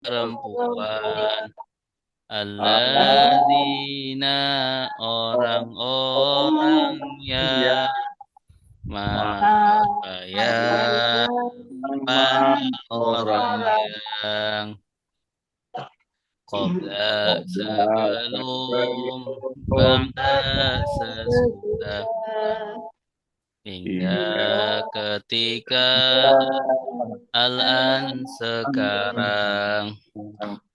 perempuan. Alladzina orang-orang yang maka orang yang qabla sebelum ba'da sesudah hingga ketika al-an sekarang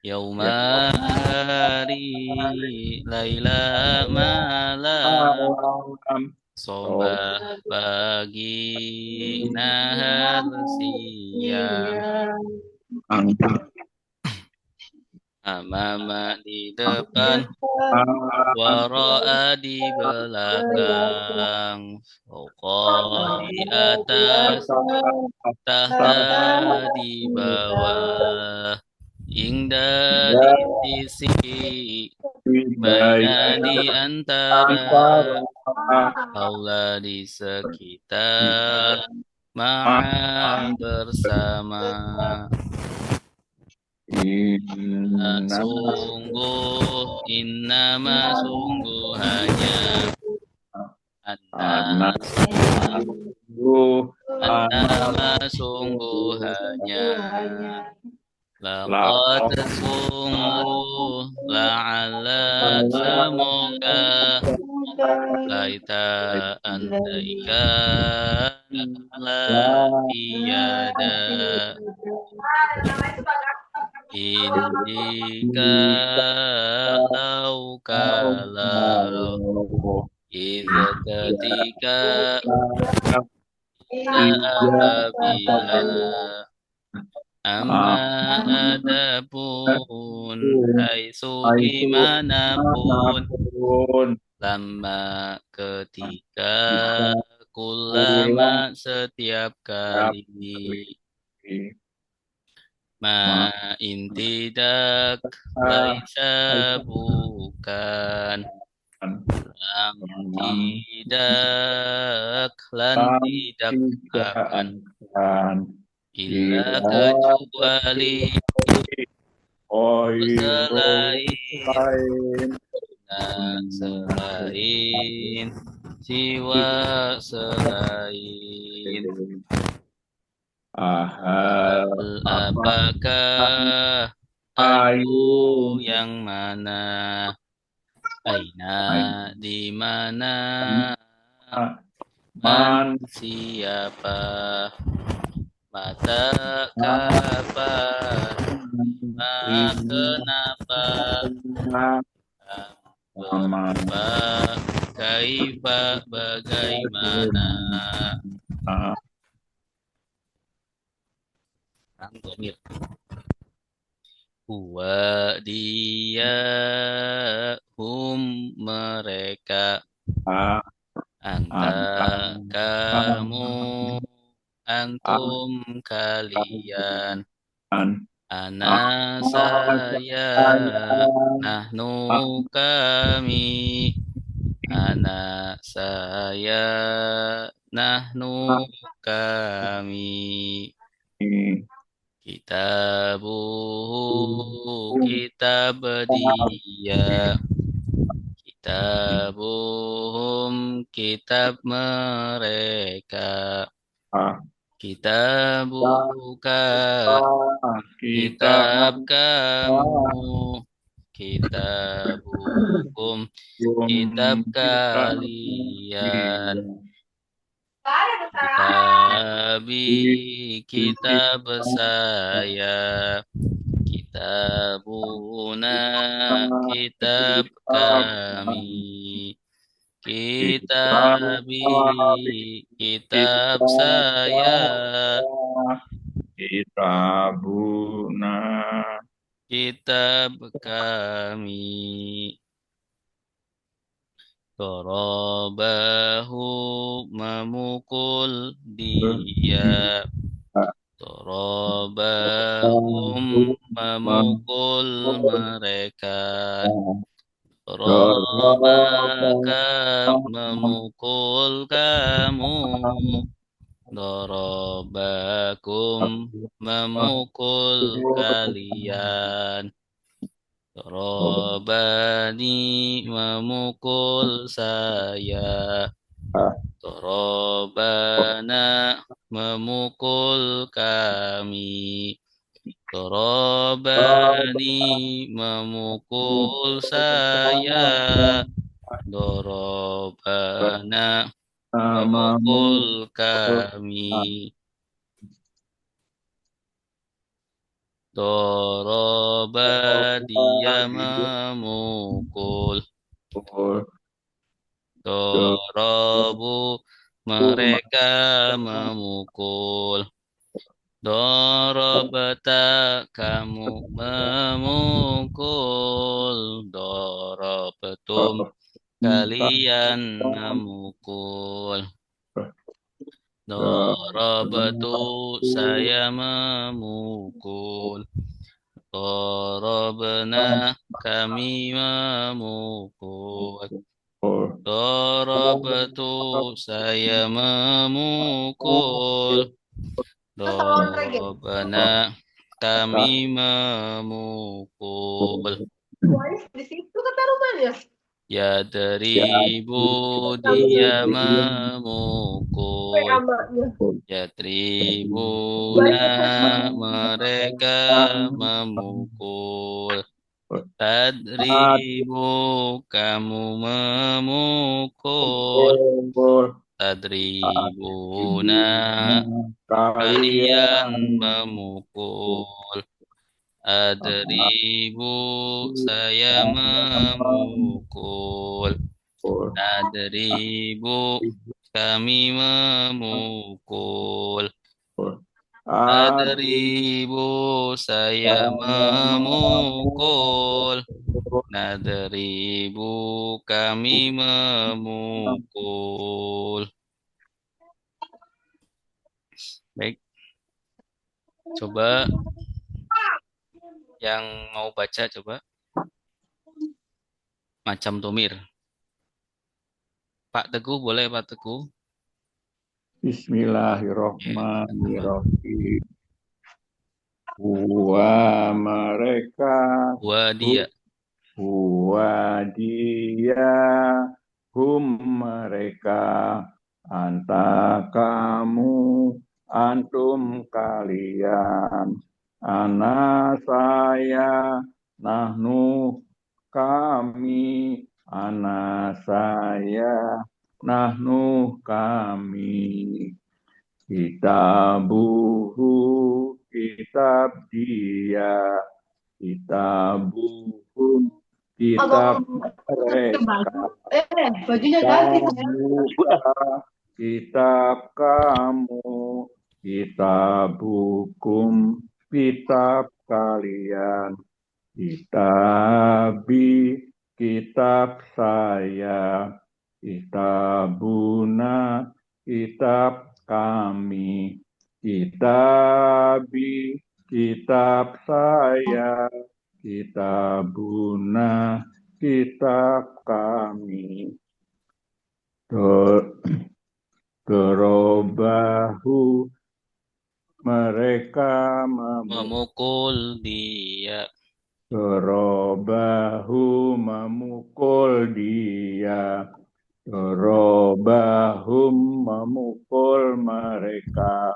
yauma hari laila malam sobah pagi nahar siang amama di depan wara'a di belakang fauqa di atas tahta di bawah hingga di sisi baina di antara haula di sekitar ma'a bersama sungguh hanya sungguh hanya laqad sungguh la'ala semoga laita andaika la tiada indika kalau ketika apabila amma adapun haitsu dimanapun lama ketika kulama setiap kali ma intidak laisa bukan lam tidak lan tidak akan illa kecuali selain siwa selain apakah ayu yang mana aina di mana man siapa mata kapan kenapa apa kaifa bagaimana Domir huwa dia mereka anta kamu antum kalian ana saya nahnu kami ana saya nahnu kami kitab dia kitabuhum kitab mereka kitabuka kitab kamu kitabuhum kitab kalian kitab saya kitabuna kitab kami kitab saya kitabuna kitab kami Torobahu memukul dia Torobahum memukul mereka Torobaka memukul kamu Dorobakum memukul kalian. Dorobani memukul saya. Dorobana memukul kami. Dorobani memukul saya. Dorobana memukul kami. Doroba dia memukul. Dorobu mereka memukul. Dorobata kamu memukul. Dorobetum kalian memukul. Dorobatu saya memukul. Dorobna kami memukul. Dorobatu saya memukul. Dorobna kami memukul. Ya deribu dia memukul. Ya tribuna mereka memukul. Tadribu kamu memukul. Tadribuna kalian memukul. Adribu saya memukul. Adribu kami memukul. Adribu saya memukul. Nadribu kami memukul. Baik, coba yang mau baca coba. Macam Tomir. Pak Teguh boleh Pak Teguh? Bismillahirrahmanirrahim. Wa mereka Wadia. Wa dia hum mereka anta kamu antum kalian ana saya nahnu kami ana saya nahnu kami kitabuhu kitab dia kitabuhum kitab mereka Bajunya ganti saya. kitab kamu kitab hukum kitab kalian kitabi kitab saya kitabuna kitab kami kitabi kitab saya kitabuna kitab kami Dorobahu mereka Memukul dia. Dorobahu memukul dia Dorobahum memukul mereka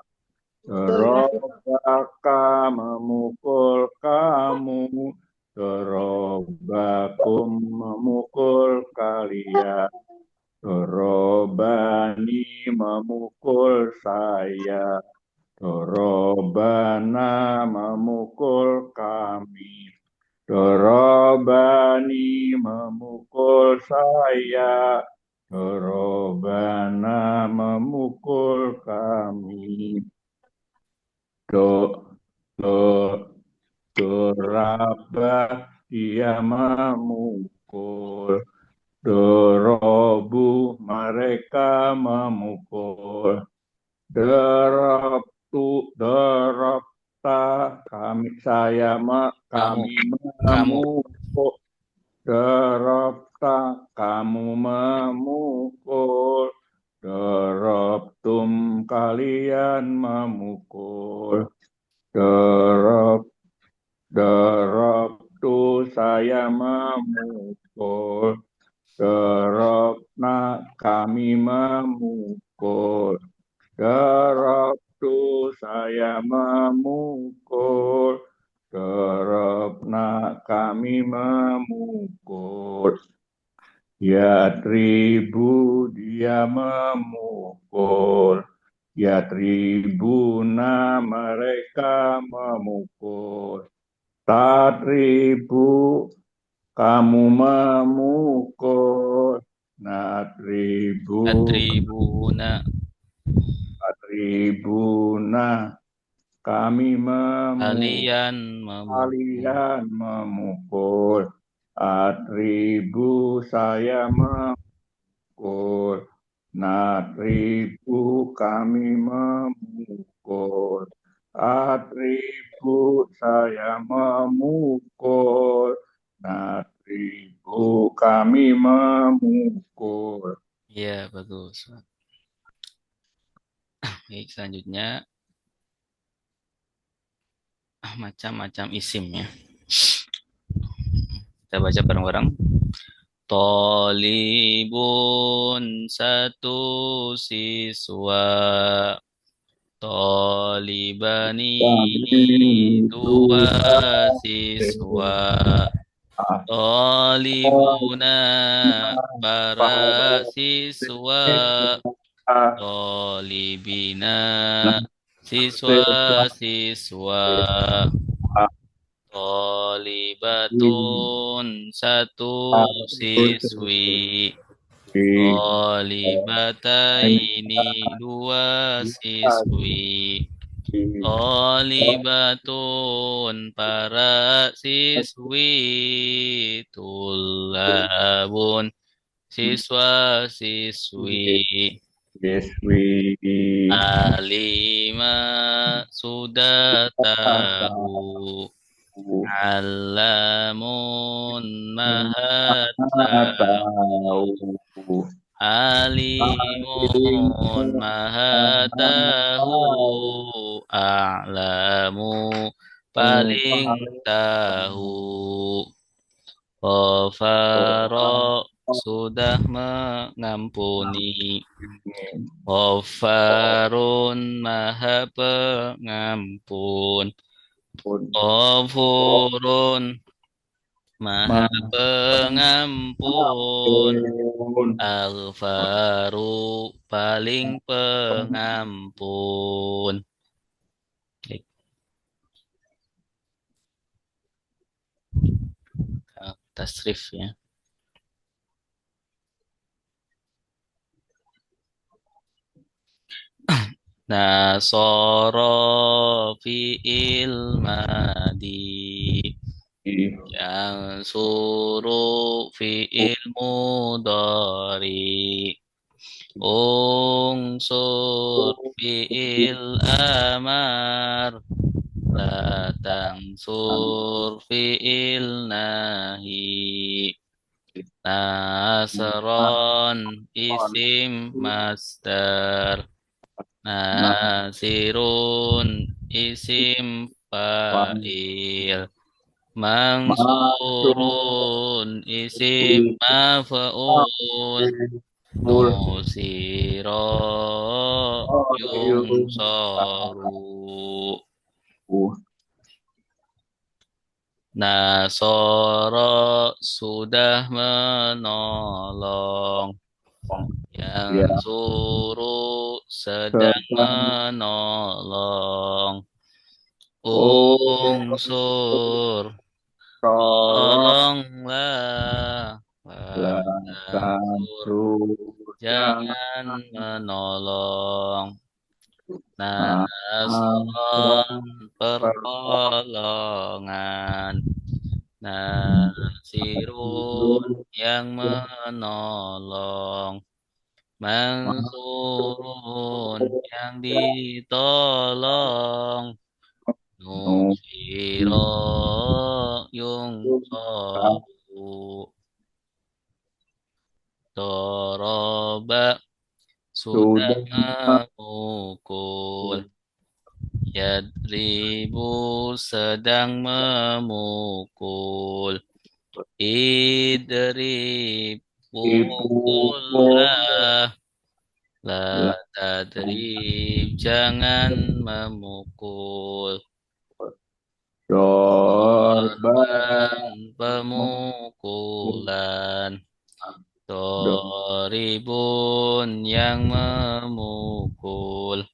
Dorobaka memukul kamu Dorobakum memukul kalian Dorobani memukul saya Dorobana memukul kami Dorobani memukul saya Dorobana memukul kami Dorabah dia memukul Dorobu mereka memukul Dorobta kami kami memukul Dorobta kamu memukul Dorobtum kalian memukul. Derap tu saya memukul. Derapna kami memukul. Derap tu saya memukul. Derapna kami memukul. Ya tribu dia memukul. Ya tribuna mereka memukul. Tak ribu kamu memukul. Tribuna kami memukul. kalian memukul. Atribu saya memukul. Ribu kami memukul. Atribu saya memukul. Ribu kami memukul. Ya, bagus. Baik, selanjutnya macam-macam isim ya. Kita baca bareng-bareng. Tolibun satu siswa. Tolibani dua siswa. Tolibuna para siswa. Tolibina siswa-siswa. Tolibatun satu siswi. Tolibataini dua siswi. Tolibatun para siswi. Tulabun siswa-siswi. Alima sudah tahu. Alamun maha tahu. Alimun maha tahu. A'lamu paling tahu. Ghafara sudah mengampuni. Ghafarun maha pengampun. Ghafurun maha pengampun. Al-Faru paling pengampun. Tasrif ya. Nasara fi'il madi. Yang suruh fi'il mudhari. Unsur fi'il amar. La tangsur fi'il nahi. Nasron isim masdar. Nasirun isim fa'il. Mansurun isim maf'ul. Nusira yunsaru. Nasara sudah menolong. Yang suruh sedang menolong. Unsur tolonglah. Jangan menolong. Nasron pertolongan. Nasirun yang menolong. Mansurun yang ditolong. Nusiro yungsoru. Doroba sudah sudah memukul. Yadribu sedang memukul. Idrib dipukul pukullah. La tadrib jangan memukul. dorban Korban pemukulan. Doribun yang memukul.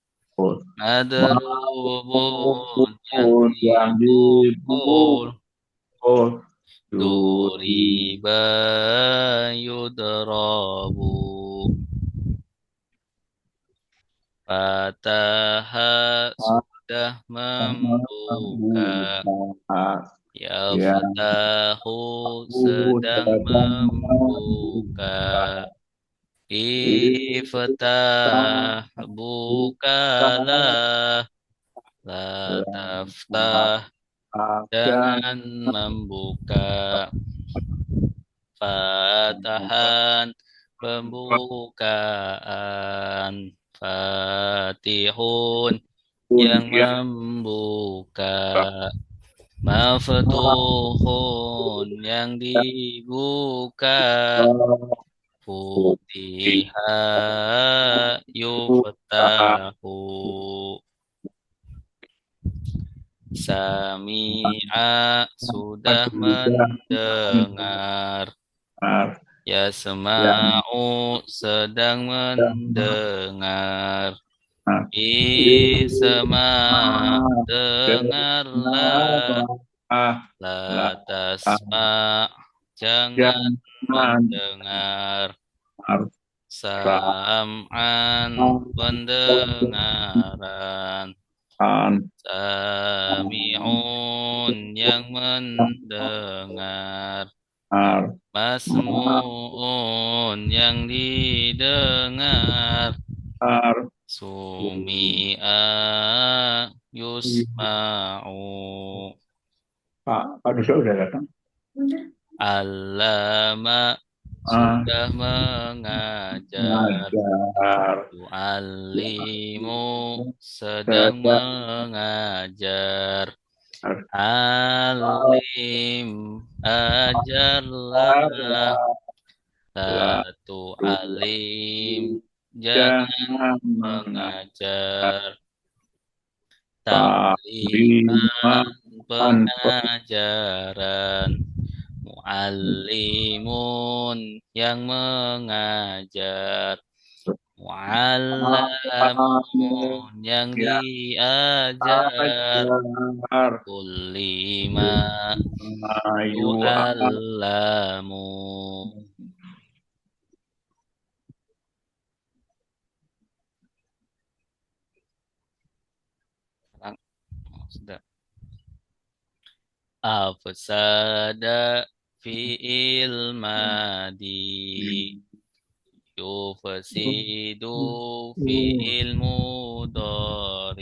Madrubun yang yang dipukul. dipukul Duriba yudrabu. Fataha sudah membuka. Yaftahu sedang membuka. Iftah bukalah. La taftah jangan membuka. Fatahan pembukaan. Fatihun yang membuka. Maftuhun yang dibuka. Futiha yuftahu. Sami'a sudah mendengar. Yasma'u sedang mendengar. Isma' dengarlah. La tasma' jangan mendengar. Sam'an pendengaran. Sami'un yang mendengar. Masmu'un yang didengar. Sumi'a yusma'u. Pak Dusa udah datang. Allama sudah mengajar. Yu'allimu sedang mengajar. Alim ajarlah. La tu'alim jangan mengajar. Ta'liman pengajaran. Mu'allimun yang mengajar. Mu'allamun yang diajar. Kullima yu'allamu. Sudah. Afsada fi'il madi. Yufsidu fi'il mudhari.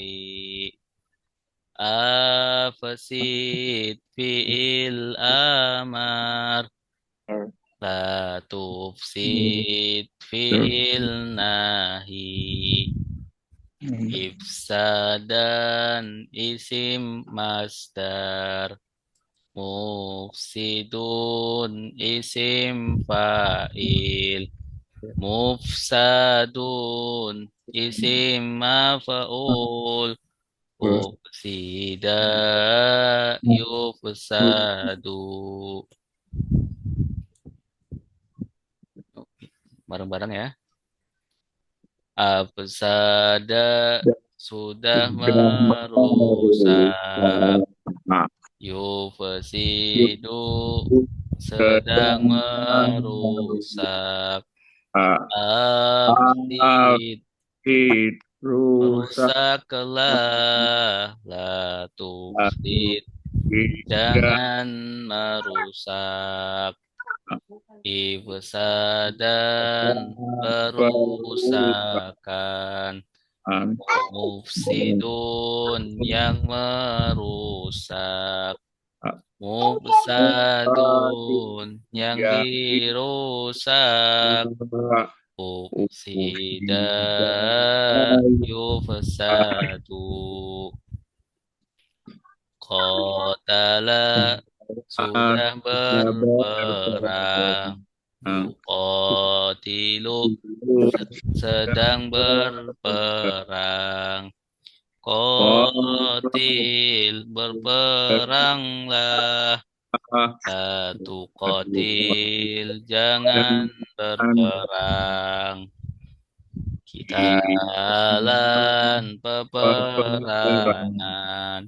Afsid fi'il amar. La tufsid fi'il nahi. Ifsadan isim masdar. Mufsidun isim fa'il. Mufsadun isim maf'ul. Ufsida yufsadu. Bareng-bareng ya. Afsada sudah merusak. Yufsidu sedang merusak. Afsid rusaklah. La tufsid jangan merusak. Ifsadan perusakan. Mufsidun yang merusak. Mufsadun yang dirusak. ufsida yufsadu, qatala sudah berperang, yuqatilu sedang berperang, qatil berperanglah, la tuqatil jangan berperang, qitalan peperangan,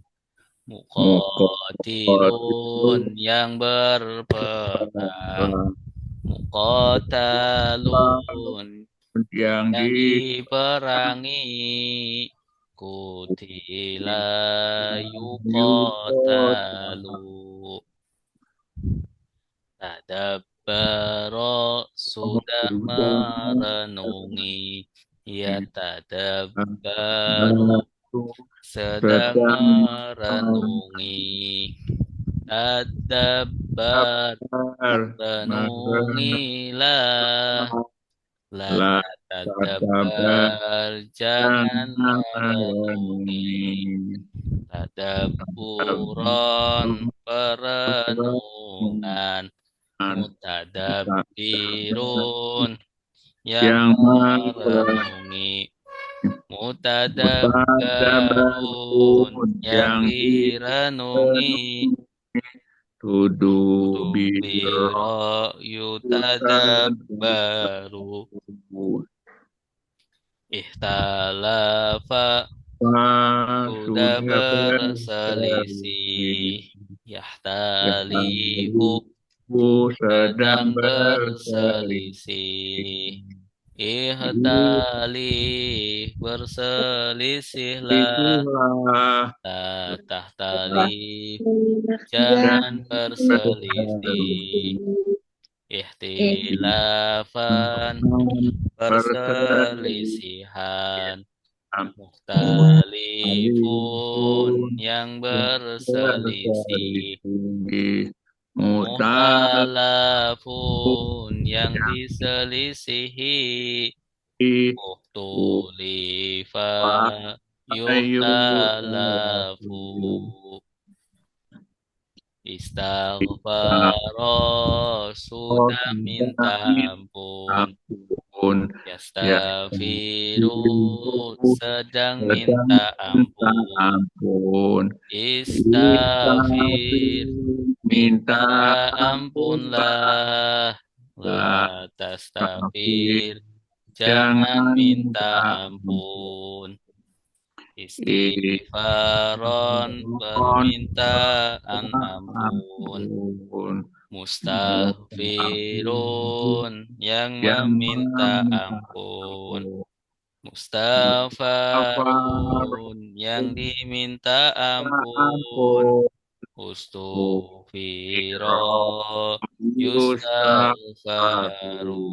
muqatilun yang berperang, muqatalun yang yang diperangi, kutila yuqatalu, tadabbaro sudah merenungi, ya tadabbaru sedang merenungi, tadabbar renungilah, la tadabbar jangan merenungi, tadabburon perenungan, mutadabbirun yang merenungi, mutadabbarun yang direnungi, biro yutadabbaru, ihtalafa sudah berselisih, yahtalifu sedang berselisih, ihtalif berselisihlah, la tahtalif jangan berselisih, ihtilafan perselisihan, mukhtalifun yang berselisih, mukhtalafun yang diselisihi, mukhtulifa yukhtalafu, istaghfara sudah minta ampun, yastaghfiru sedang minta ampun, istaghfir minta ampunlah, la tastaghfir jangan minta ampun, istighfaron permintaan ampun, mustaghfirun yang meminta ampun, mustaghfarun yang diminta ampun, ustughfira yustaghfaru.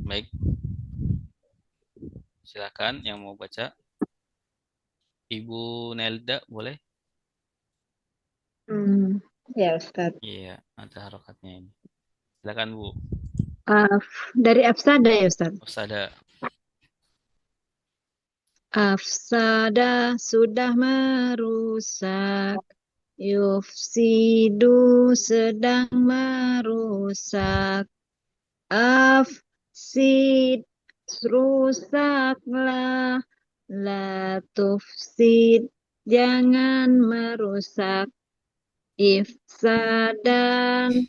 Baik, silakan yang mau baca. Ibu Nelda boleh? Ya Ustaz. Iya, ada harokatnya ini. Silakan Bu. Dari Afsada ya Ustaz. Afsada. Afsada sudah merusak, yufsidu sedang merusak, afsid rusaklah, la tufsid jangan merusak, ifsadan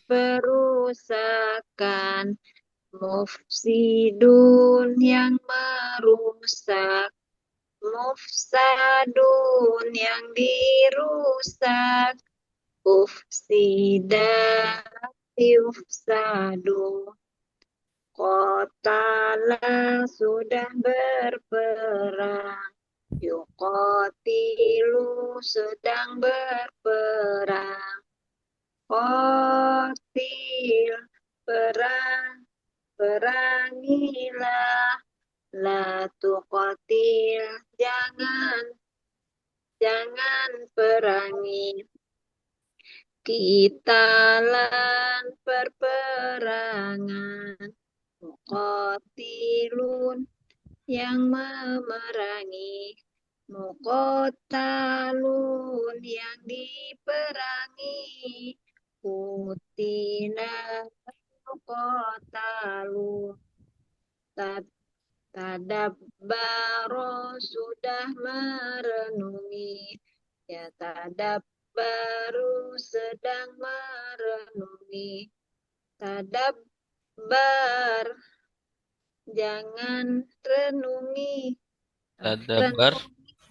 perusakan, mufsidun yang merusak, mufsadun yang dirusak, ufsida yufsadu, qatala sudah berperang, yuqatilu sedang berperang, qatil perangilah, la tuqatil jangan perangi, Kitalan perperangan, muqatilun yang memerangi, muqatalun yang diperangi, kutina muqatalun. Tadabbaro sudah merenungi, ya tadabbaru sedang merenungi, tadabbar jangan renungi, Tadabar,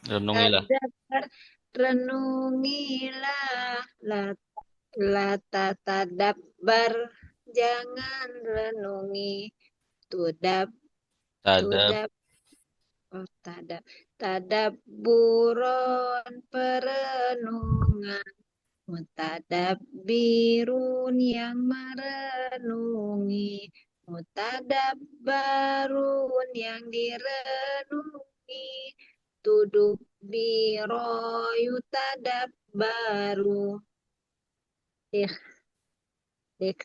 renungilah. tadabbar renungilah, la tatadabbar jangan renungi, tudab Tadab, tudab Oh, tadabburon perenungan, mutadabbirun yang merenungi, mutadabbarun yang direnungi, tudubbiro yutadabbaru, ik, ik,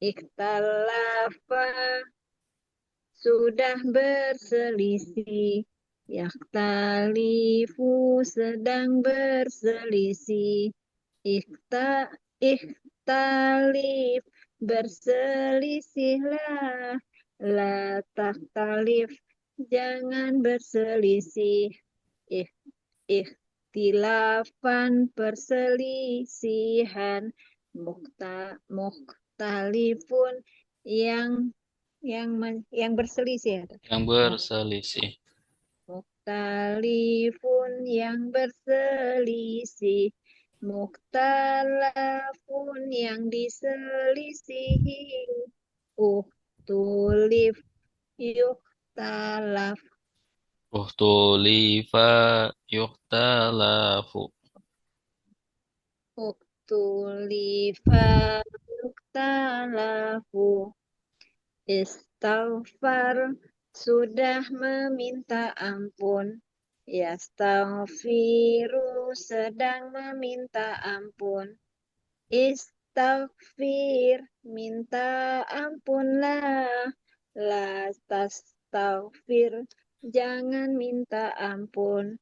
ikhtalafa sudah berselisih, yaktalifu sedang berselisih, ikhtalif berselisihlah, la takhtalif jangan berselisih, ikhtilafan perselisihan, mukhtalifun yang berselisih. yang berselisih. Mukhtalifun yang berselisih, mukhtalafun yang diselisihi, uhtulif yukhtalaf, Uhtulifa yuhtalafu. uktulifa yuktalafu, istaghfar sudah meminta ampun, yastaghfiru sedang meminta ampun, istaghfir minta ampunlah, la tastaghfir jangan minta ampun,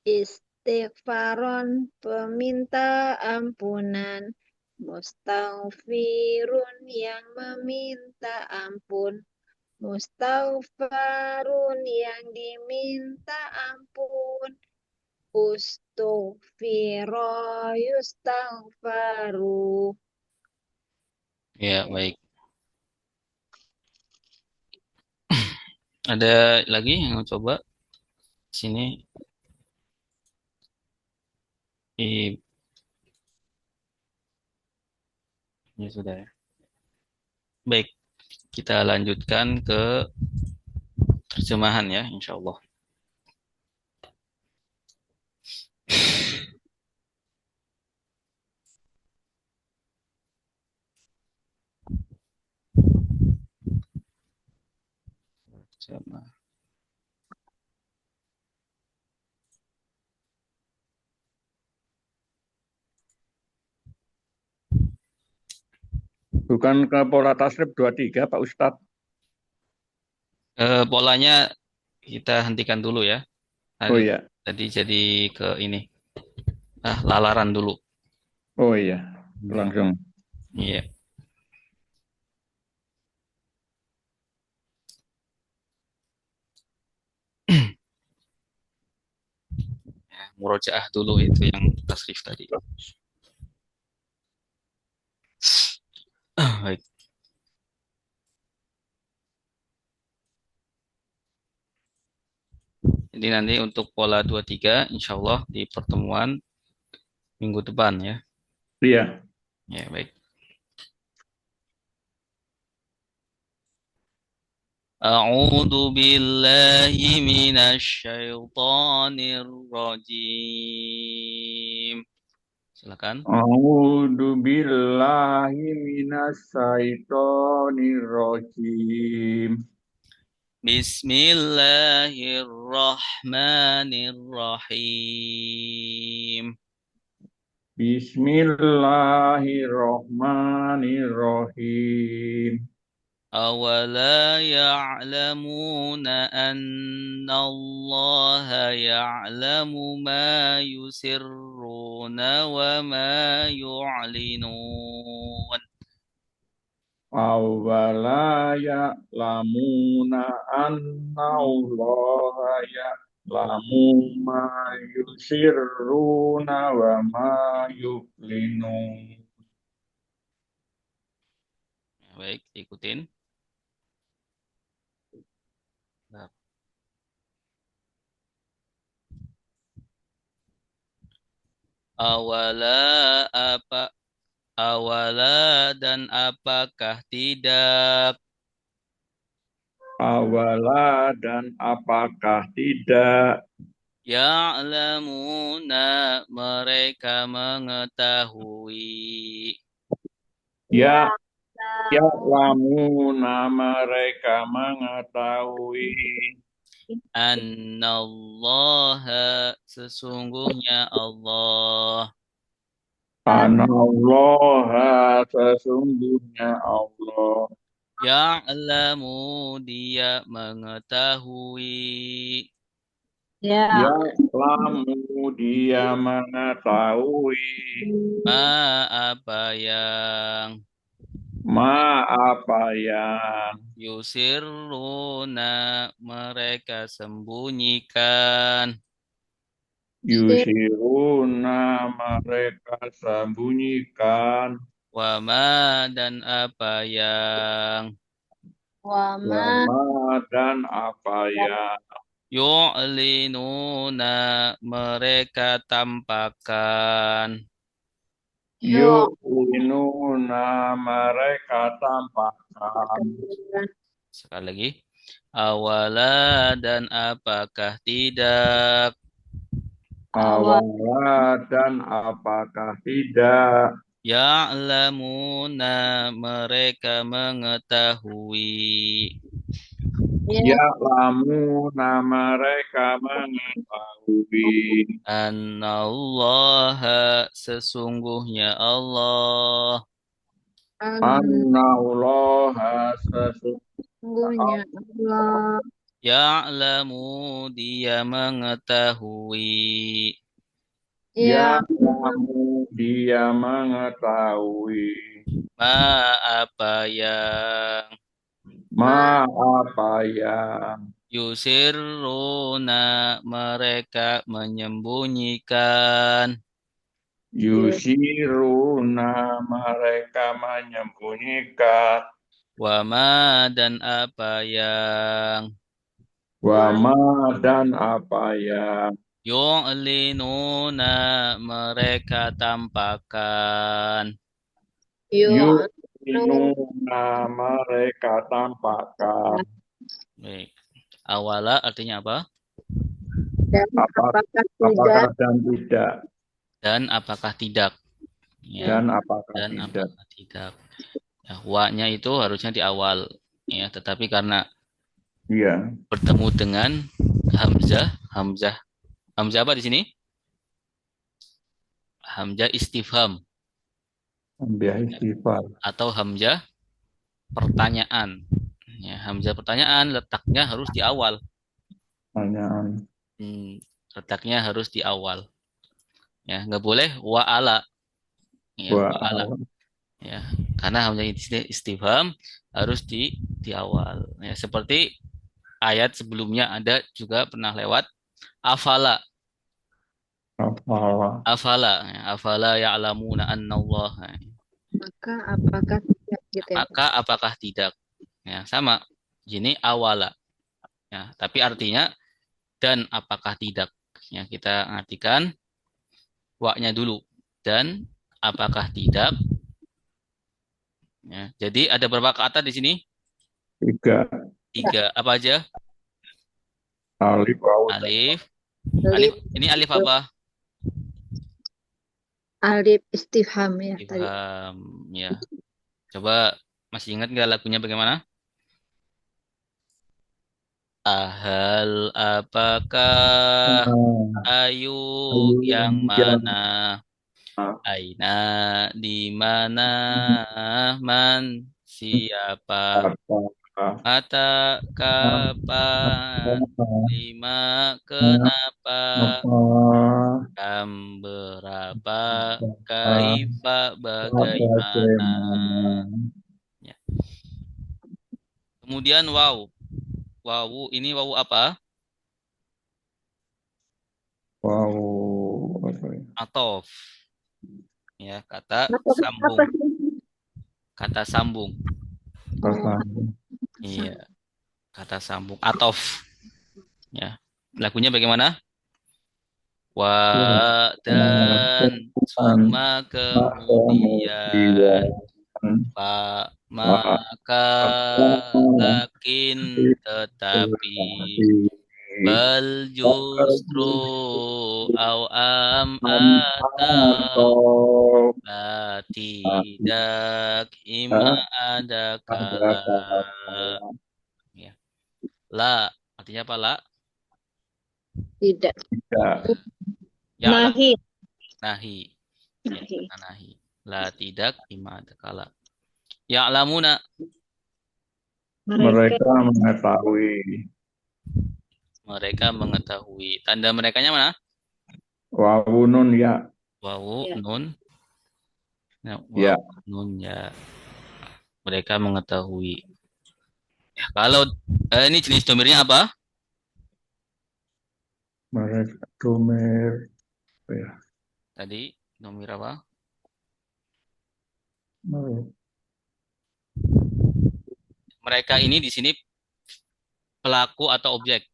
istighfaron peminta ampunan, mustaghfirun yang meminta ampun, mustaghfarun yang diminta ampun, ustughfiro yustaghfaru. Ya, baik. Ada lagi yang mau coba? Sini. Ya sudah ya. Baik, kita lanjutkan ke terjemahan ya, insya Allah. Terjemah. Bukan ke pola tasrif 23, Pak Ustadz. Polanya kita hentikan dulu ya. Oh Tadi, iya, tadi jadi ke ini. Lalaran dulu. oh iya, langsung. Iya. Ya, murojaah dulu itu yang tasrif tadi. Baik. Jadi nanti untuk pola 23 insya Allah di pertemuan minggu depan ya. Iya, Ya, baik. A'udzu billahi minasy syaithanir rajim. Silakan. a'udzu billahi minas syaitonir rajim. Bismillahirrahmanirrahim. Bismillahirrahmanirrahim. أولا يعلمون أن الله يعلم ما يسرون وما يعلنون Awala ya'lamuna anna Allah ya'lamu ma yusirruna wa ma yu'linun. Baik, ikutin. Awala apa awala dan apakah tidak Awala dan apakah tidak ya'lamuna mereka mengetahui ya ya'lamuna mereka mengetahui annallaha sesungguhnya Allah anna Allah sesungguhnya Allah ya'lamu dia mengetahui ya lamu dia mengetahui ma apa yang ma apa yang yusirruna mereka sembunyikan yusiruna mereka sembunyikan wama dan apa yang Wama wama dan apa yang yu'linuna mereka tampakkan yu'linuna mereka tampakkan sekali lagi awala dan apakah tidak awala dan apakah tidak ya'lamuna mereka mengetahui ya lamuna mereka mengetahui annallaha sesungguhnya Allah annallaha sesungguhnya Allah ya'lamu dia mengetahui ya ya'lamu dia mengetahui ma apa yang ma apa yang yusirruna mereka menyembunyikan yusiruna mereka menyembunyikan wama dan apa yang wama dan apa yang yu'linuna mereka tampakkan yu'minu yu'minuna mereka tampakkan baik awala artinya apa dan apakah tidak apakah dan tidak dan apakah tidak ya dan apakah dan tidak apakah tidak ya, wa-nya itu harusnya di awal ya tetapi karena iya bertemu dengan hamzah hamzah apa di sini hamzah istifham ambil istighfar atau hamzah pertanyaan ya hamzah pertanyaan letaknya harus di awal pertanyaan letaknya harus di awal ya nggak boleh wa'ala ya wa wa'ala ya karena hamzah istifham harus di awal ya seperti ayat sebelumnya ada juga pernah lewat afala afala afala ya'lamuna annallaha maka apakah tidak gitu ya Pak? maka apakah tidak ya sama ini awala ya tapi artinya dan apakah tidak ya kita artikan wa-nya dulu dan apakah tidak ya jadi ada berapa kata di sini tiga apa aja alif waw alif Alif ini alif apa alif istifham ya tadi ifham ya coba masih ingat nggak lagunya bagaimana ahal apakah ayu yang mana Aina di mana, man siapa, Kata mata kapan, apa lima kenapa, kam berapa, kaifa bagaimana. bagaimana Ya. Kemudian wow, wow ini wow apa? wow apa ya? Atof, ya kata Apa sambung, sih? kata sambung. Oh, Tersambung. Iya, kata sambung atof. Ya, lagunya bagaimana? Wa dan Tuhan summa kemudian kemudian fa maka lakin tetapi bal justru au am atau atau la tidak ima ada ada kala. kata Ya. La artinya apa la? tidak. tidak Ya la Nahi. nahi. Ya, Nahi. nahi. La tidak ima ada kala. Ya lamuna Mereka mereka mengetahui mereka mengetahui. Tanda merekanya mana? wawunun ya Wawu ya. nun. Ya, ya wawu nun ya. Mereka mengetahui. Ya, kalau ini jenis domirnya apa? mereka tumer ya Tadi domir apa? mereka Mereka ini di sini pelaku atau objek.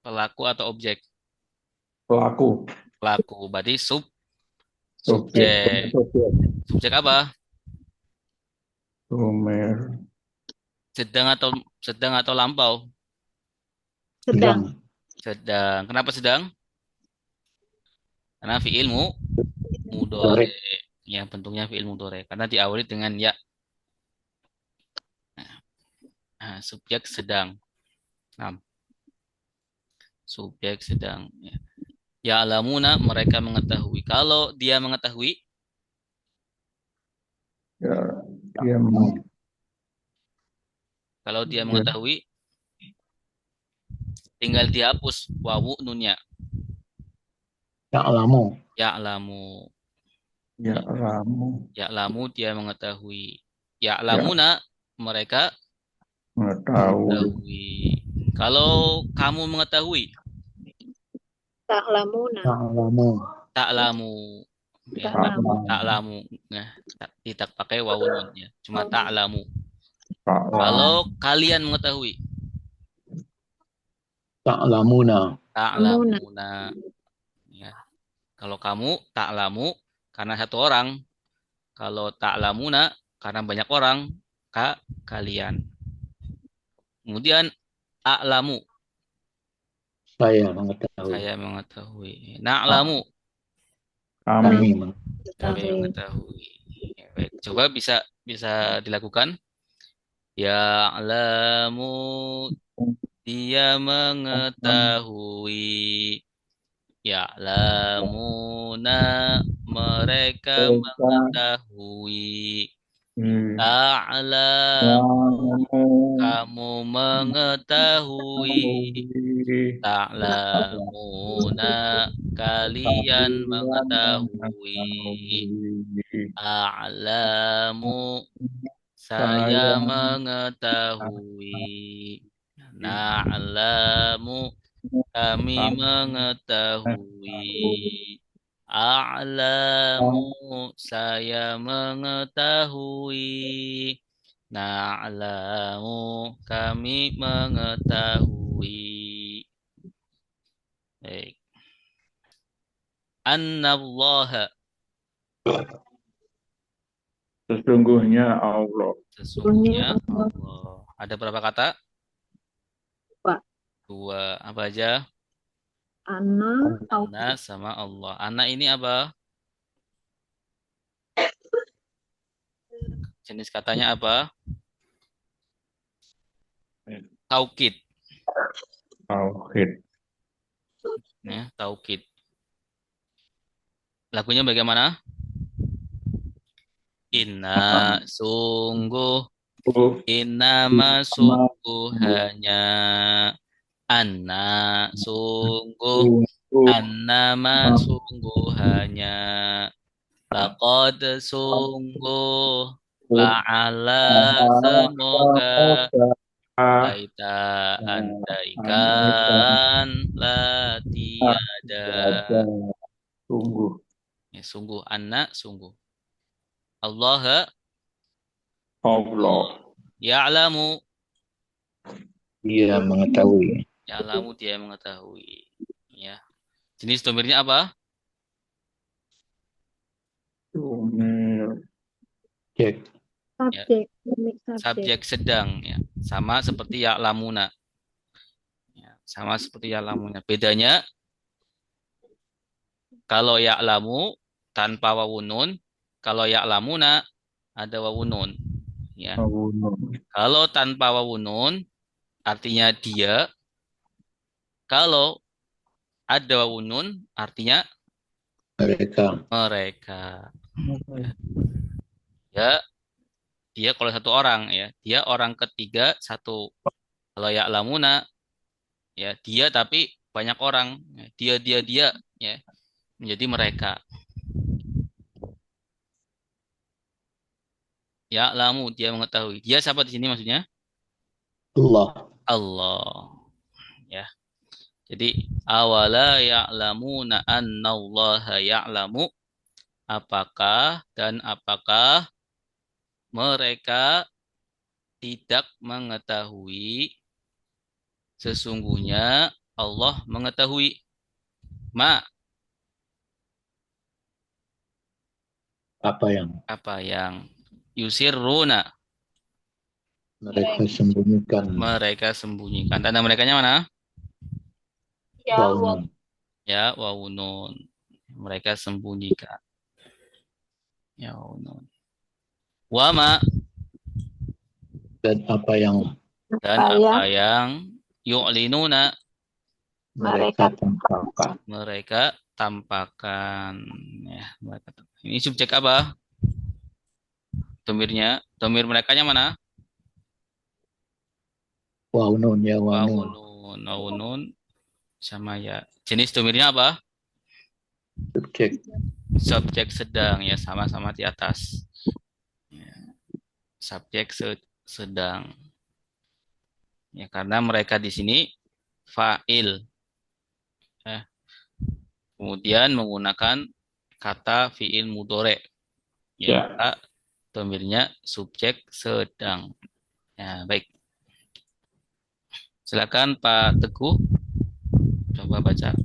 Pelaku atau objek. pelaku Pelaku berarti subjek subjek. subjek Subjek apa? tumer Sedang atau lampau? Sedang. Sedang. Kenapa sedang? Karena fiil mudore. Ya, bentuknya fiil mudore. Karena diawali dengan ya. Nah, subjek sedang. Nah, subjek sedang. Ya. Ya alamuna mereka mengetahui. Kalau dia mengetahui, ya dia kalau dia ya mengetahui, tinggal dihapus wawu nunnya. Ya'lamu. Ya alamu. ya ramu Ya alamu dia mengetahui. Ya ya alamuna mereka mengetahui mengetahui. Kalau kamu mengetahui, Ta'lamuna. Ya'lamu. tak lamu. Ya, tak Ta'lamu. tak lamu. Nah, tidak pakai wawu nunnya. Cuma tak Oh, lamu. tak Kalau lam kalian mengetahui, Ta'lamuna. tak Ta'lamuna. lamuna. Ya. Kalau kamu tak lamu karena satu orang. Kalau tak lamuna karena banyak orang, kalian. Kemudian a'lamu, Saya mengetahui. saya mengetahui. Na'lamu, kami Kami kami Ketahui. mengetahui. Ya, baik. Coba bisa bisa dilakukan. Ya'lamu, dia mengetahui. Ya'lamuna, mereka mengetahui. Ta'lamu, kamu mengetahui. Ta'lamuna, kalian mengetahui. A'lamu, saya saya mengetahui. Na'lamu, kami mengetahui. A'lamu, saya mengetahui. Na'lamu, kami mengetahui. Baik. Annallaha, sesungguhnya Allah sesungguhnya Allah. Allah. Ada berapa kata? Pak. Dua. Apa aja? Ana. Ana sama Allah. Ana ini apa? Jenis katanya apa? Taukid. tauhid Ya, taukid. Lagunya bagaimana? Inna sungguh, innama sungguh hanya, anna sungguh, annama sungguh hanya, laqad sungguh, la'ala semoga, laita andaikan, la tiada. Sungguh Ya, sungguh, anna sungguh. Allah Allah ya'lamu, Dia mengetahui. ya'lamu dia mengetahui. Ya. Jenis domirnya apa? Sumir Cek. Ya, Subjek, domik subjek. subjek sedang ya. Sama seperti ya'lamuna. Ya, sama seperti ya'lamuna. Bedanya kalau ya'lamu tanpa wawunun, kalau ya'lamuna ada wawunun. Ya. Awunun Kalau tanpa wawunun artinya dia, kalau ada wawunun artinya Mereka. mereka. Ya, dia kalau satu orang ya, dia orang ketiga satu. Kalau ya'lamuna ya dia tapi banyak orang. Ya, dia ya menjadi mereka. Ya'lamu dia mengetahui. Dia siapa di sini maksudnya? Allah. Allah. Ya. Jadi awala ya'lamuna annallaha ya'lamu, apakah dan apakah mereka tidak mengetahui sesungguhnya Allah mengetahui ma Apa yang yusirruna mereka sembunyikan. mereka sembunyikan. Tanda merekanya mana? Wawunun. Ya, wawunun. Mereka sembunyikan. Ya, wawunun. Wama Dan apa yang dan apa yang yu'linuna mereka tampakkan. mereka tampakkan. Ya, ini subjek apa? Domirnya, domir merekanya mana? Wawunun ya wawunun. Wawunun, wawunun sama ya. Jenis domirnya apa? Subjek. Subjek sedang ya, sama-sama di atas. Ya, subjek sedang. Ya, karena mereka di sini fa'il. Ya. Kemudian menggunakan kata fi'il mudhore. Ya, maka domirnya subjek sedang. Ya, baik. Silakan Pak Teguh, coba baca.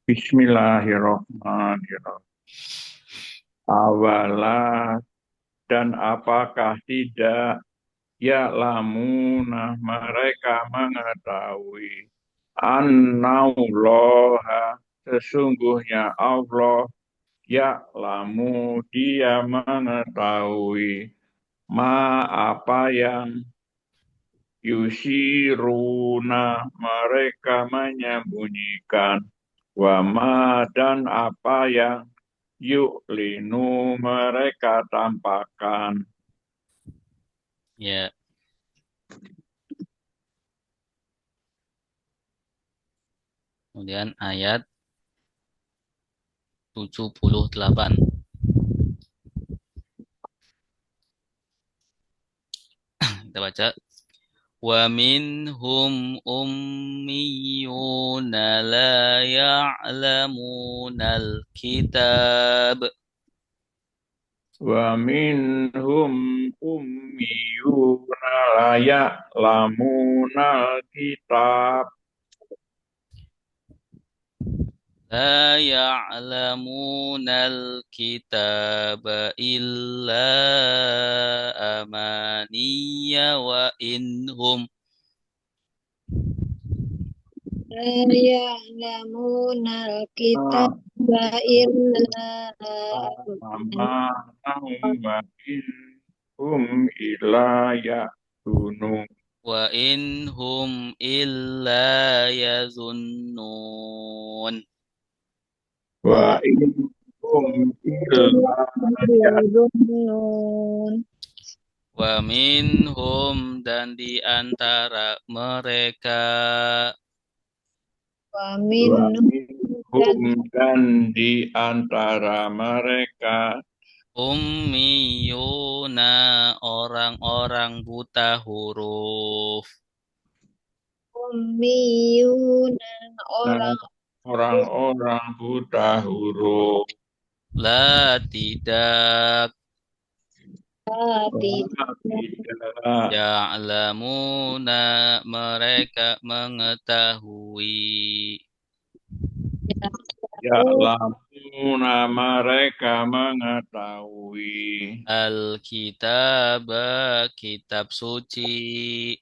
Bismillahirrahmanirrahim. Awala dan apakah tidak ya'lamuna mereka mengetahui annallaha sesungguhnya Allah ya'lamu dia mengetahui ma apa yang yusiruna mereka menyembunyikan wama dan apa yang yu'linu mereka tampakkan. Ya. Kemudian ayat 78. Kita baca. Wa minhum ummiyuna la ya'lamunal kitab. Wa minhum ummiyuna la ya'lamunal kitab. La ya'lamunal kitab illa amaniya wa inhum La ya'lamunal kitab illa Amanahum wa inhum illa ya'tunun. wa inhum illa yazunnun. Wa inhum minhum illa yazunnun. Wa minhum dan di antara mereka Wa wa minhum dan minhum dan di antara mereka ummiyuna orang-orang buta huruf. ummiyuna orang orang-orang buta huruf. La tidak tidak Tidak ya'lamuna mereka mengetahui ya'lamuna mereka mengetahui al-kitab kitab suci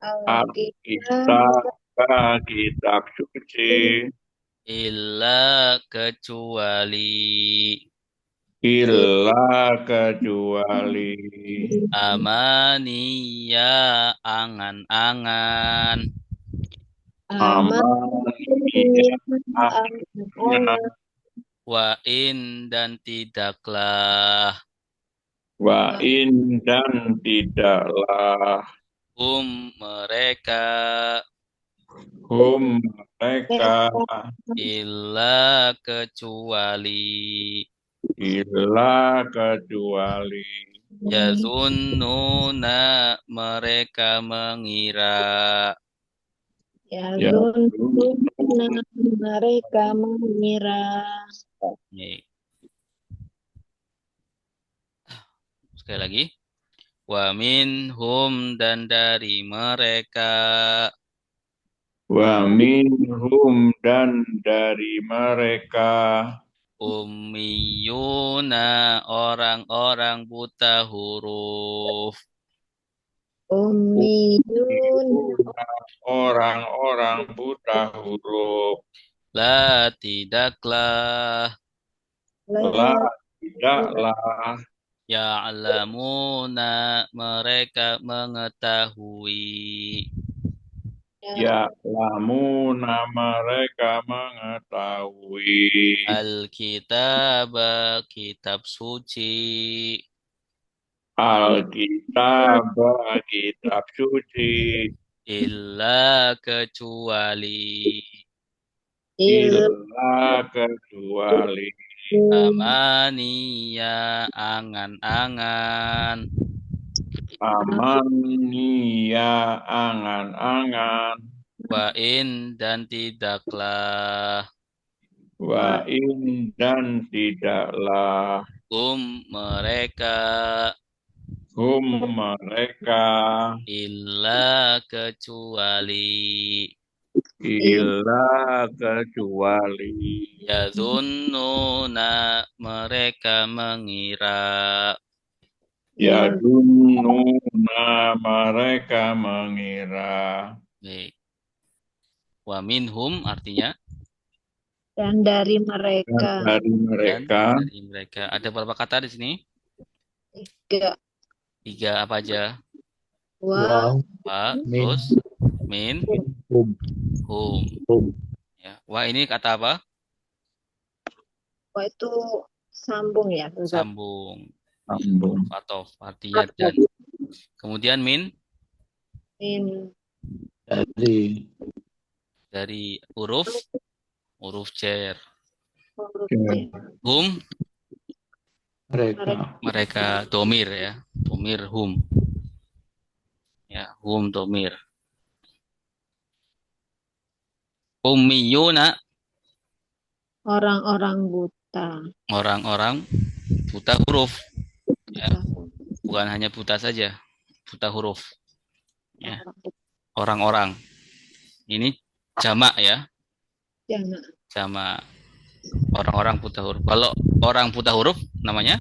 Alkitab kitab suci illa kecuali illa kecuali amaniya angan-angan amaniya wa in dan tidaklah wa in dan tidaklah mereka mereka illa kecuali illa kecuali yazunnuna mereka mengira yazunnuna mereka mengira. Nih. Sekali lagi wa minhum dan dari mereka wa minhum dan dari mereka ummiyuna orang-orang buta huruf Ummiyun orang-orang buta huruf la tidaklah la tidaklah ya'lamuna mereka mengetahui ya'lamuna mereka mengetahui al-kitab kitab suci Alkitab kitab suci illa kecuali illa kecuali amaniya angan-angan amaniya angan-angan wa in dan tidaklah wa in dan tidaklah mereka mereka illa kecuali illa kecuali yazunnuna mereka mengira yadunnuna mereka mengira Baik. Wa minhum artinya dan dari dan mereka dari mereka dari mereka. Ada berapa kata di sini? tiga 3 apa aja? wa Wa, min, terus min, hum, hum. hum. Ya. Wa ini kata apa? wa itu sambung ya Ustaz. Sambung. sambung Atof artinya dan. Kemudian min Min Dari huruf jar. huruf J. Hum mereka, mereka domir ya. Domir hum. Ya, hum domir. Ummiyuna orang-orang buta. orang-orang buta huruf. Ya, bukan hanya buta saja, buta huruf. Ya, orang-orang. Ini jamak ya, Jangan jamak. Orang-orang buta huruf. Kalau orang buta huruf namanya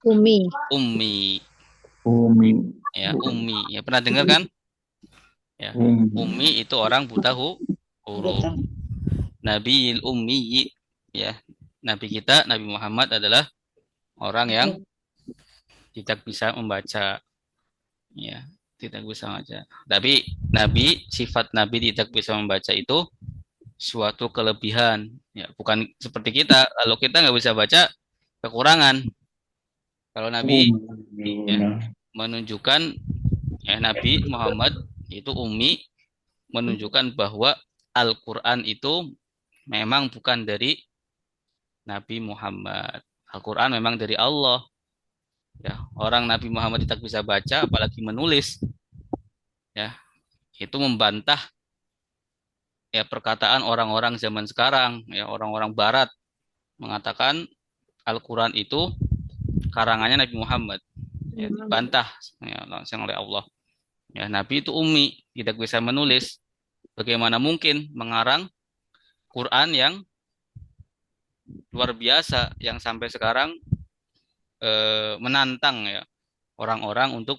umi. ummi. Umi Ya, ummi. Ya, pernah dengar kan? Ya, ummi itu orang buta huruf. Buta. Nabiil ummi, ya. Nabi kita, Nabi Muhammad adalah orang yang tidak bisa membaca. Ya, tidak bisa membaca. Tapi sifat Nabi tidak bisa membaca itu suatu kelebihan. Ya, bukan seperti kita. Kalau kita nggak bisa baca, kekurangan. Kalau Nabi ya, Ummiyuna. menunjukkan Nabi Muhammad itu ummi, menunjukkan bahwa Al-Quran itu memang bukan dari Nabi Muhammad. Al-Quran memang dari Allah. Ya, orang Nabi Muhammad tidak bisa baca, apalagi menulis. Ya, itu membantah ya perkataan orang-orang zaman sekarang, ya orang-orang Barat mengatakan Al-Quran itu karangannya Nabi Muhammad. Ya, dibantah ya, langsung oleh Allah. Ya, Nabi itu ummi, tidak bisa menulis. Bagaimana mungkin mengarang Quran yang luar biasa, yang sampai sekarang menantang ya orang-orang untuk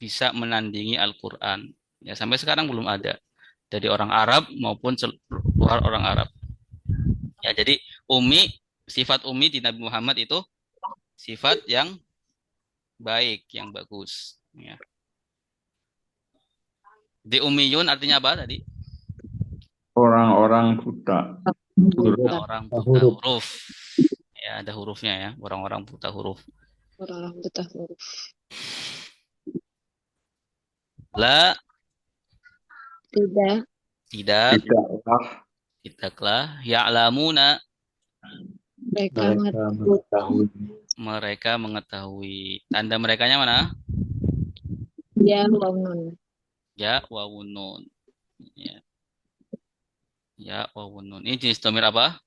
bisa menandingi Al-Quran. Ya, sampai sekarang belum ada dari orang Arab maupun luar orang Arab. Ya, jadi sifat ummi di Nabi Muhammad itu sifat yang baik, yang bagus. Ya. Di ummiyun artinya apa tadi? Orang-orang buta huruf. Orang buta Huruf. huruf. Ya, ada hurufnya ya, orang-orang buta huruf. Orang buta huruf. La, Tidak. tidaklah, ya'lamuna, Mereka Mereka mengetahui. mereka mengetahui. Tanda merekanya mana? Ya, bangun. Ya, wawun nun. Ya, ya, wawun nun. Ini jenis domir apa?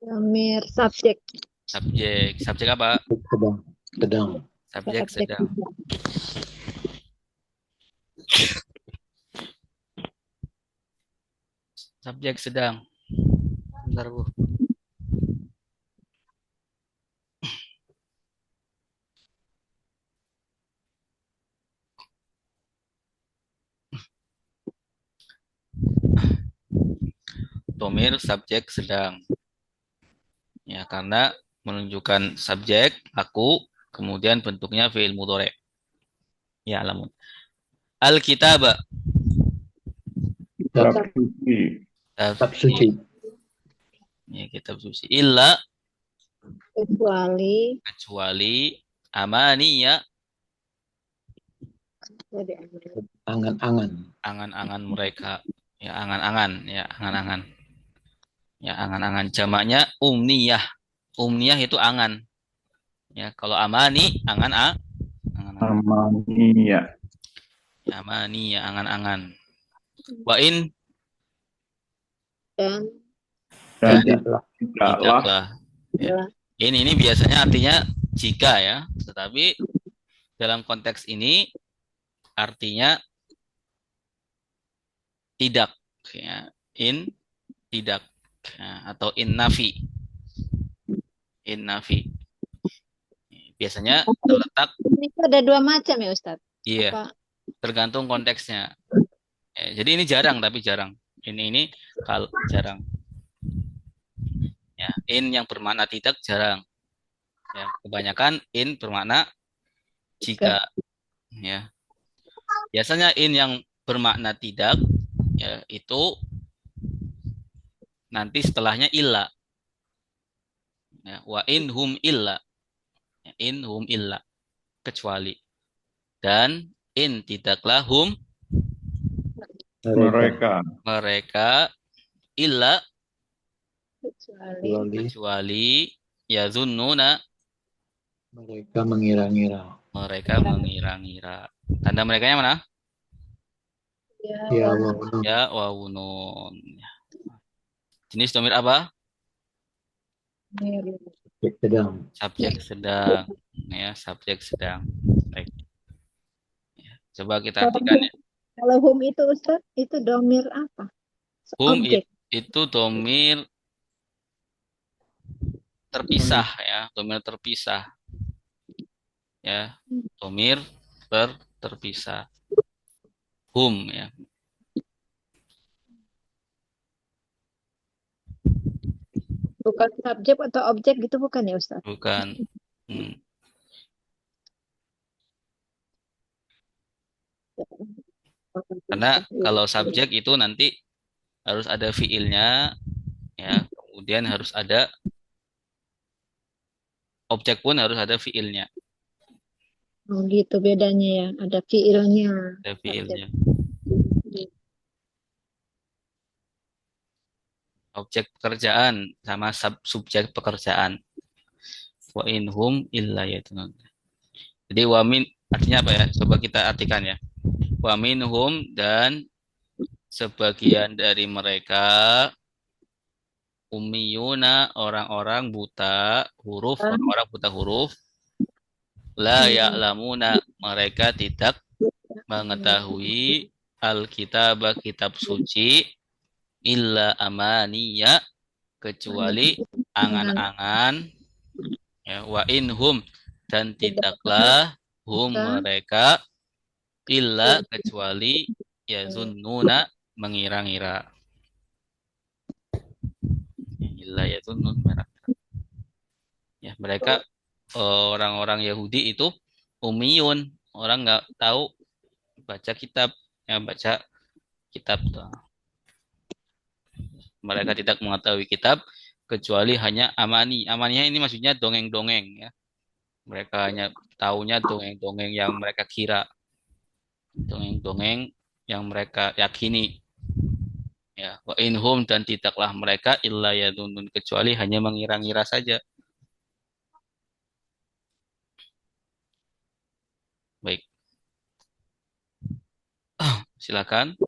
Domir subjek. Subjek. Subjek apa? Sedang. Sedang. Subjek sedang. Subjek sedang. Bentar, Bu. Domir subjek sedang. Ya, karena menunjukkan subjek aku, kemudian bentuknya fi'il mudhari'. Ya, alamun. Al-kitaba. Kitab suci. Kitab suci. Ya, kitab suci. Illa, Kecuali amaniya, Angan-angan. angan-angan mereka. Ya, angan-angan. Ya, angan-angan. Ya, angan-angan. Jamaknya umniyah. Umniyah itu angan. Ya, kalau amani, angan-angan. Amaniya. Ya, amani, ya, angan-angan. Wa in, dan Dan Tidaklah. tidaklah tidaklah. Ya. Ini biasanya artinya jika ya. Tetapi dalam konteks ini artinya tidak. Ya. In, tidak. Ya, atau in nafi. In nafi. Biasanya terletak, ini tuh ada dua macam ya Ustadz. iya, Apa? tergantung konteksnya. Ya, jadi ini jarang, tapi jarang. Ini kalau jarang. Ya, in yang bermakna tidak jarang. Ya, kebanyakan in bermakna jika. Ya, biasanya in yang bermakna tidak, ya itu nanti setelahnya illa. Ya, wa in hum illa. Ya, in hum illa, kecuali. Dan in tidaklah hum mereka. mereka illa Kecuali kecuali yazunnuna, Mereka mengira-ngira. mereka mengira-ngira. Tanda mereka yang mana? Ya wawun. Ya wawunun. Jenis domir apa? Sedang. Subjek sedang. Ya, subjek sedang. Baik. Ya, coba kita artikan ya. kalau hum itu Ustadz itu domir apa? Hum Objek. itu domir terpisah ya, domir terpisah. Ya, domir terpisah. Hum ya. Bukan subjek atau objek gitu bukan ya Ustadz? Bukan. Karena kalau subjek itu nanti harus ada fiilnya, ya, kemudian harus ada objek pun harus ada fiilnya, Oh gitu bedanya ya. Ada fiilnya. ada Subjek. fiilnya. Objek pekerjaan sama subjek pekerjaan. Wa inhum illa yatunun. Jadi wamin artinya apa ya? Coba kita artikan ya. Wa minhum dan sebagian dari mereka ummiyuna orang-orang buta huruf, orang-orang buta huruf la ya'lamuna mereka tidak mengetahui alkitab kitab suci illa amaniya kecuali angan-angan ya wa inhum dan tidaklah hum mereka illa kecuali yazunnuna mengira-ngira illa yazunnun ya mereka orang-orang Yahudi itu ummiyun orang nggak tahu baca kitab ya baca kitab mereka tidak mengetahui kitab kecuali hanya amani. Amaninya ini maksudnya dongeng-dongeng ya. Mereka hanya taunya dongeng-dongeng yang mereka kira. Dongeng-dongeng yang mereka yakini. Ya, wa inhum dan tidaklah mereka illa yadunun kecuali hanya mengira-ngira saja. Baik. Silakan.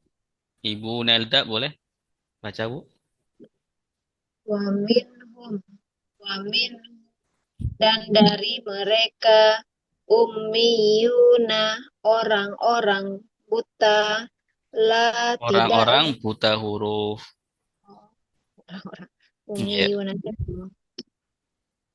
Ibu Nelda boleh baca, Bu? Wa minhum. Wa min dan dari mereka ummiyuna orang-orang buta la tidak Orang-orang buta huruf. orang-orang Ya.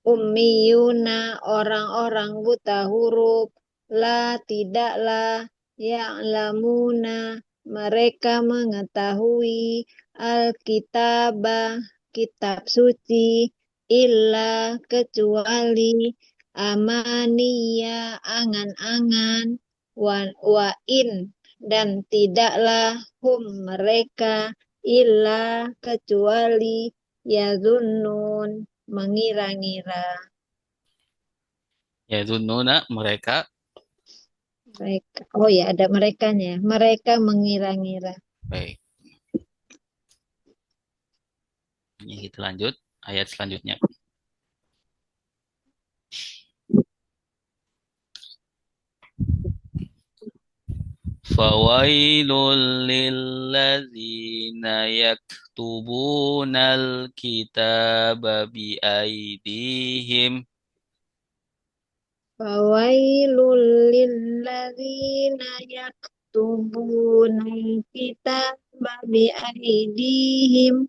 ummiyuna orang-orang buta huruf la tidaklah ya'lamuna mereka mengetahui alkitabah kitab suci illa kecuali amaniya angan-angan wa in dan tidaklah hum mereka illa kecuali yazunnun mengira-ngira. Yadununa mereka. Mereka. Oh ya, ada merekanya. Mereka mengira-ngira. Baik. Ini kita lanjut ayat selanjutnya. Fawailul lilladzina yaktubunal kitaba biaidihim. Fawailul lilladzina yaktubunal kitaba biaidihim.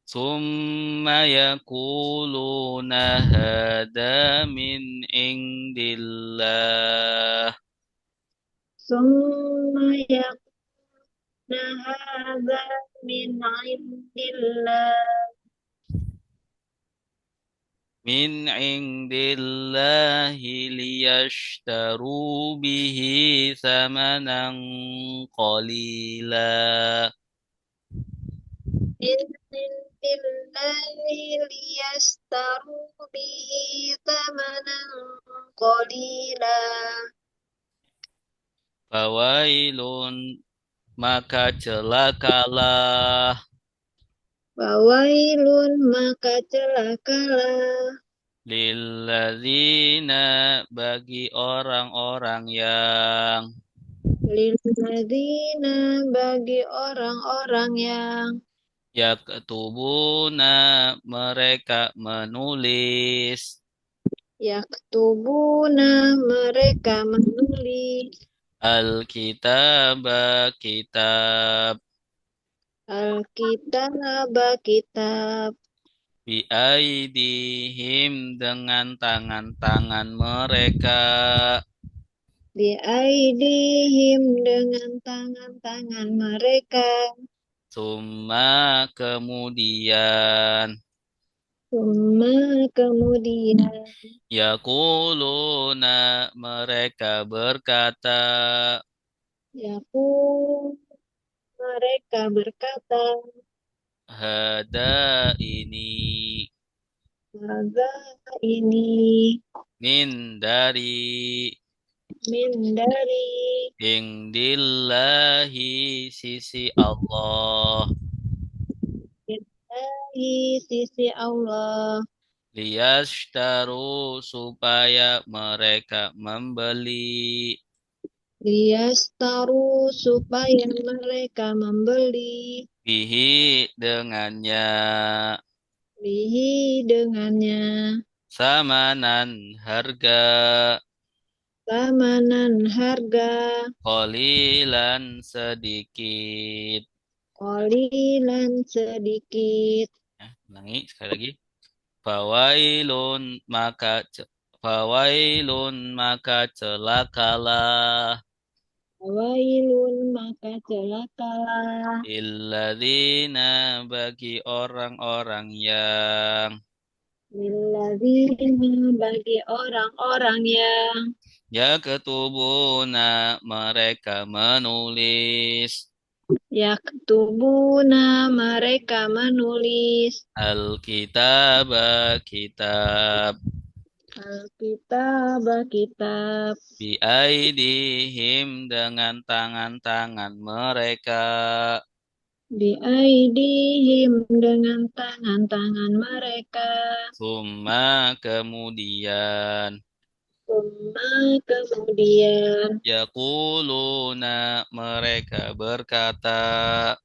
Summa yakuluna hada min indillah. Summa yakuna hadza min indillah. Min indillahi liyashtaru bihi thamanan qalila. Min indillahi liyastaru bihi thamanan qalila. Fawailun maka celakalah. Fawailun maka celakalah. Lilladzina bagi orang-orang yang Lilladzina bagi orang-orang yang yaktubuna mereka menulis yaktubuna mereka menulis Alkitab kitab Alkitab kitab biaidihim dengan tangan-tangan mereka biaidihim dengan tangan-tangan mereka. Summa kemudian Summa kemudian Yaquluna mereka berkata Yaqul mereka berkata, Hada ini. "Hadza ini Min dari. min dari Indillahi sisi Allah. Allahi sisi Allah, Liyashtaru supaya mereka membeli. liyastaru supaya mereka membeli Bihi dengannya. bihi dengannya Samanan harga. samanan harga Qalilan sedikit. qalilan sedikit. Ya, ulangi sekali lagi. Fawailun maka fawailun maka celakalah Wailun maka celakalah illadzina bagi orang-orang yang lilladzina bagi orang-orang yang ya ketubuna mereka menulis yaktubuna mereka menulis Alkitab kitab Alkitab kitab biaidihim dengan tangan-tangan mereka biaidihim dengan tangan-tangan mereka. summa kemudian Kemudian yaquluna mereka berkata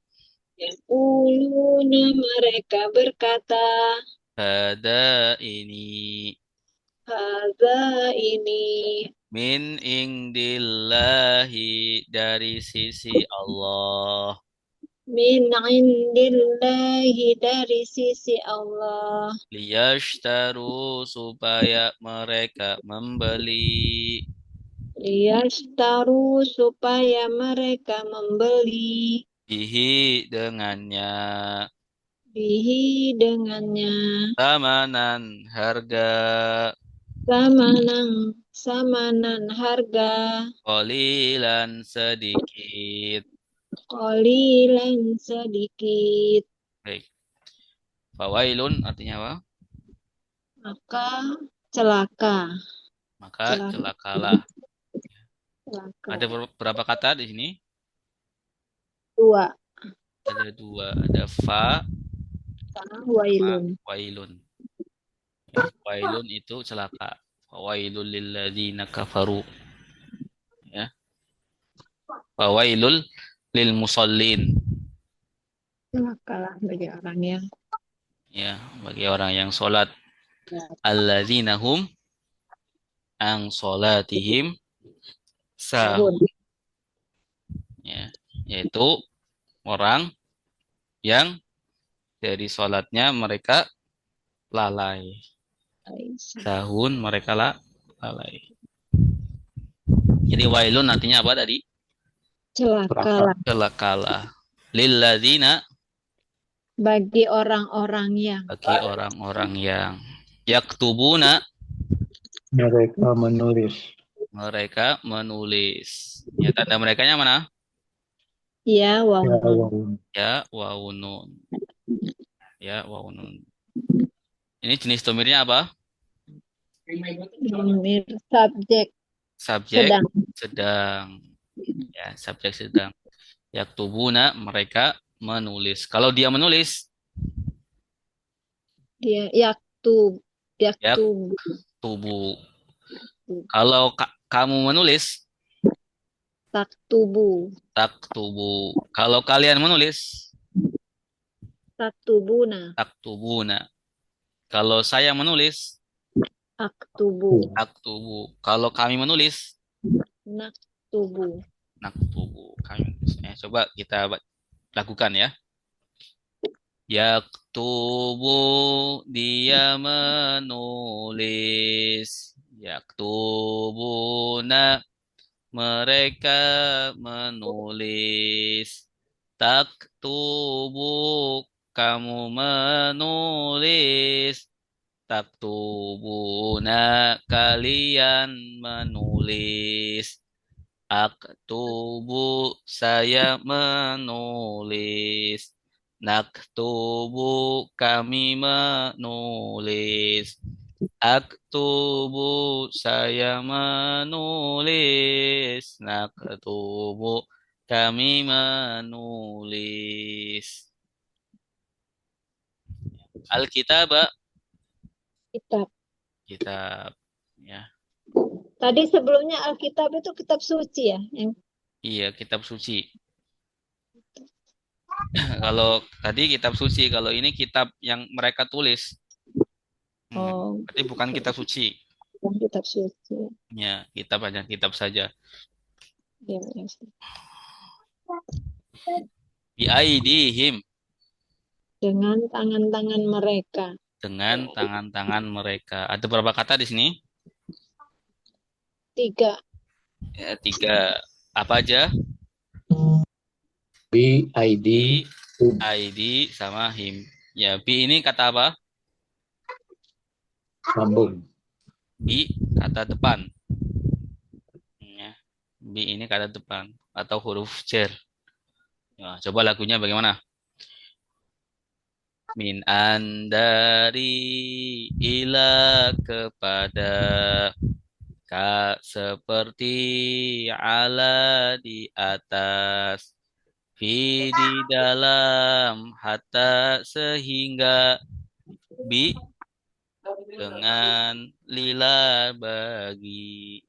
yaquluna mereka berkata, pada ini hadza ini min indillahi dari sisi Allah min indillahi dari sisi Allah. liyashtaru supaya mereka membeli Liyashtaru supaya mereka membeli bihi dengannya bihi dengannya samanan harga samanan harga qalilan sedikit. qalilan sedikit. Baik. Fawailun artinya apa? Maka celaka. Maka Celaka. celakalah. Celaka. Ada berapa kata di sini? Dua. Ada dua. Ada fa, Wailun. wailun. Ya, wailun itu celaka. Fawailul lilladzina kafaru. Ya. Fawailul lil musallin. Celakalah bagi orang yang Ya, bagi orang yang sholat. Alladzina hum ang sholatihim sahun. sahun. Ya, yaitu orang yang dari sholatnya mereka lalai. Sahun mereka lalai. Jadi wailun artinya apa tadi? Celakalah Celakalah. Lilladzina bagi orang-orang yang bagi orang-orang yang yaktubuna Mereka menulis. mereka menulis. Ya, tanda merekanya mana? ya Ya waunun. waun. Ya waunun. Ya waunun. Ini jenis domirnya apa? Domir subjek Subjek sedang. sedang. Ya, subjek sedang. Yaktubuna mereka menulis. Kalau dia menulis, Dia yaktub. Yaktub. tubuh. Kalau kamu menulis, Taktubu. tak tubuh. Kalau kalian menulis, Taktubuna. tak tubuna. Kalau saya menulis, Aktubu. tak tubuh. Kalau kami menulis, Naktubu. nak tubuh. Kami menulis. Coba kita lakukan ya. Yaktubu dia menulis. Yaktubuna mereka menulis. Taktubu kamu menulis. Taktubuna kalian menulis. Aktubu, saya menulis. Naktubu, kami menulis. Aktubu, saya menulis. Naktubu, kami menulis. Alkitab, Kitab. kitab. Ya, Tadi sebelumnya Alkitab itu kitab suci ya. iya, kitab suci. Kalau tadi kitab suci, kalau ini kitab yang mereka tulis. Oh, Berarti bukan kitab suci. kitab suci. Ya, kitab hanya kitab saja. Ya, ya. Biaidihim, Dengan tangan-tangan mereka. dengan tangan-tangan mereka. Ada berapa kata di sini? 3. Ya, 3. Apa aja? B, ID, Bi, ID, sama him. Ya, bi ini kata apa? sambung. Bi, kata depan. Ya, bi ini kata depan. Atau huruf jar. Ya, coba lagunya bagaimana? Min andari ila kepada ka seperti ala di atas fi di dalam hatta sehingga bi dengan lila bagi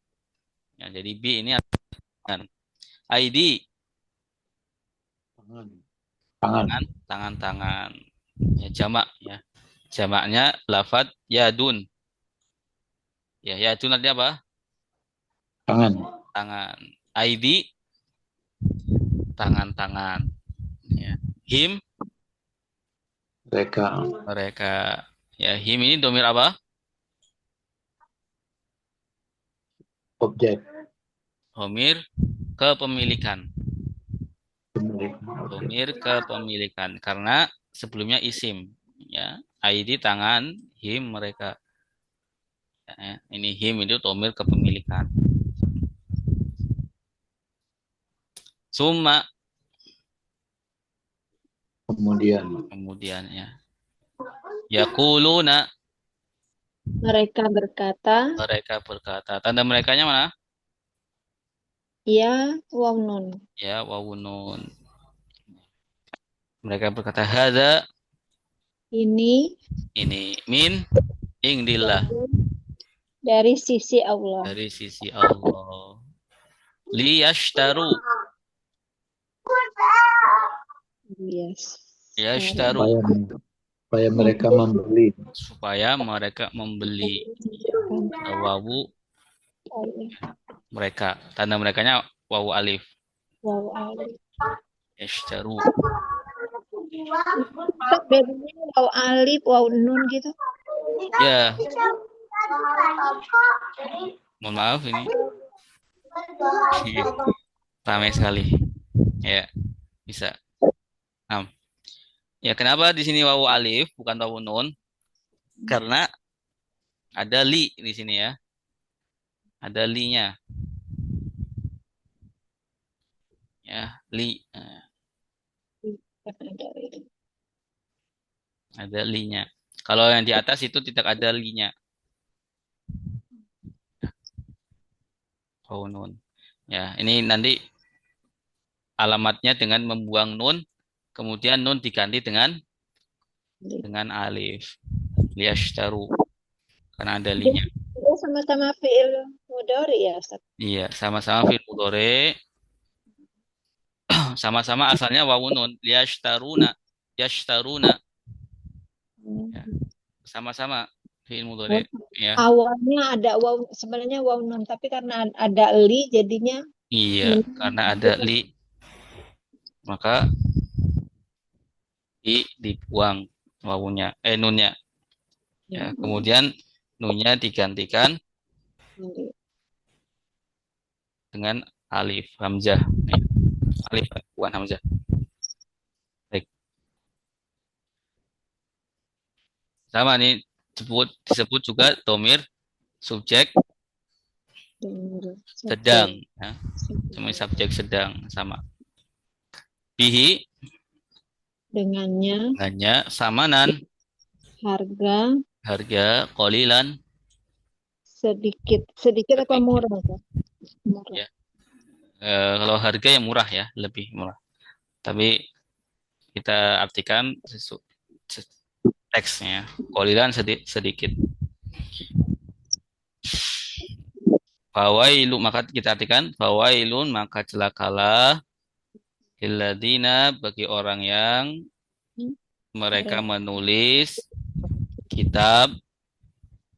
ya, jadi bi ini dengan ID Tangan. Tangan. tangan ya, jamak ya, jamaknya lafad yadun ya, yadun artinya apa? Tangan. Tangan. ID tangan-tangan ya. Him Mereka. mereka ya, him ini domir apa? Objek. Domir kepemilikan. Pemilik. Domir kepemilikan karena sebelumnya isim ya. ID tangan, him mereka ya, ini him itu domir kepemilikan. Summa kemudian ya, yaquluna Mereka berkata, mereka berkata, tanda merekanya mana? ya, waw nun. Ya, wawunun. Mereka berkata hadza Ini ini min indillah dari sisi Allah. dari sisi Allah. Liyashtaru Yes. yashtaru Supaya mereka membeli. supaya mereka membeli. Wawu mereka, tanda merekanya wawu alif. Waw alif. Yashtaru. Bedanya waw alif, waw nun gitu. Ya, mohon maaf ini ramai sekali. Ya, bisa. Ya, kenapa di sini wawu alif bukan wawu nun? Karena ada li di sini ya. Ada li-nya. Ya, li. Ada li-nya. Kalau yang di atas itu tidak ada li-nya. Wawu nun. Ya, ini nanti alamatnya dengan membuang nun, kemudian nun diganti dengan alif. Liyashtaru. Karena ada li-nya. Itu sama-sama fi'il mudhari ya, Ustaz? Iya, sama-sama fi'il mudhari. Sama-sama asalnya wawu nun. Liyashtaruna. Yashtaruna. Ya, sama-sama fi'il mudhari. Ya. Awalnya ada waw, sebenarnya waw nun, tapi karena ada li jadinya Iya, karena ada li maka dibuang wawunya, nunnya. Ya, kemudian nunnya digantikan dengan alif hamzah. Ya, alif bukan hamzah. Baik. Sama nih disebut juga domir subjek sedang, ya. Cuma subjek sedang sama. Bihi Dengannya dengannya samanan harga harga qalilan sedikit apa sedikit. murah Ustaz? Murah. Ya. Kalau harga yang murah ya, lebih murah. Tapi kita artikan teksnya qalilan sedikit. Fawailu maka kita artikan fawailun maka celakalah illadzina bagi orang yang mereka menulis kitab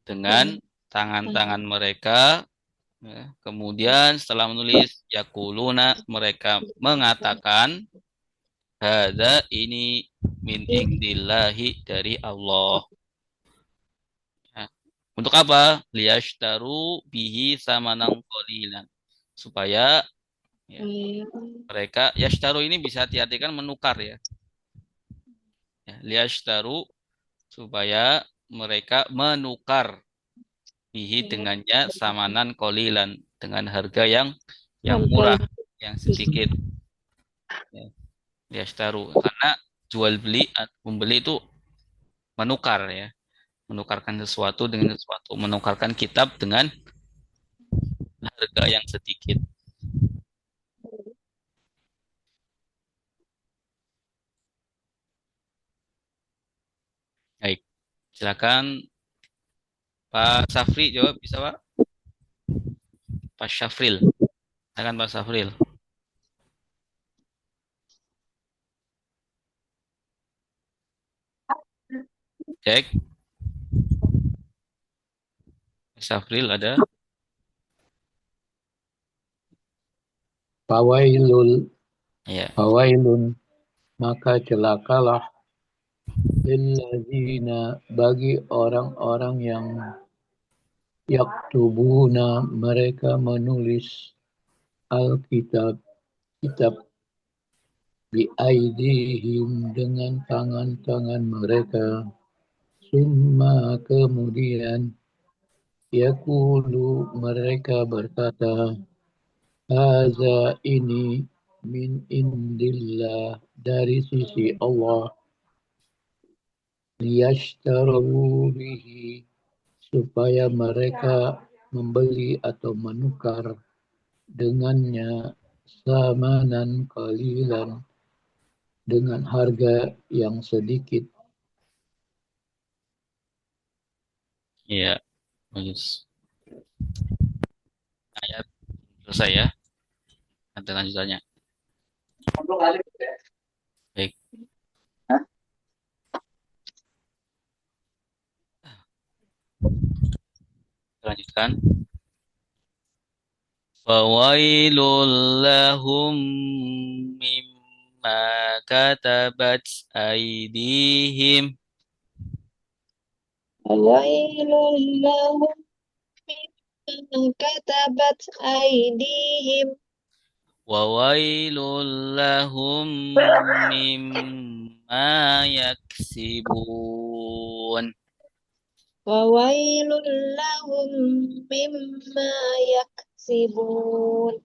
dengan tangan-tangan mereka. Ya, kemudian setelah menulis yakuluna mereka mengatakan hadza ini min indillahi dari Allah. Ya. Untuk apa? Liyashtaru bihi samanan qalilan. Supaya ya, mereka yashtaru ini bisa diartikan menukar ya. Ya, liyashtaru supaya mereka menukar bihi dengannya samanan qalilan dengan harga yang murah, yang sedikit. Ya, liyashtaru karena jual beli membeli itu menukar ya. Menukarkan sesuatu dengan sesuatu, menukarkan kitab dengan harga yang sedikit. Baik, silakan Pak Safri jawab bisa Pak? Pak Syafril, silakan Pak Syafril. Cek. Pak Syafril ada? Ya. Fawailun maka celakalah lilladzina bagi orang-orang yang yaktubuna mereka menulis Alkitab kitab biaidihim dengan tangan-tangan mereka summa kemudian yaqulu mereka berkata haza ini min indillah dari sisi Allah liyashtaru bihi supaya mereka membeli atau menukar dengannya samanan qalilan dengan harga yang sedikit. Iya, bagus. Ayat selesai ya. Ada lanjutannya. Baik. Lanjutkan. Fawailul lahum mimma katabat aydihim. Fawailul lahum mimma katabat aydihim. Wawailul lahum mimma yaksibun. Wawailul lahum mimma yaksibun.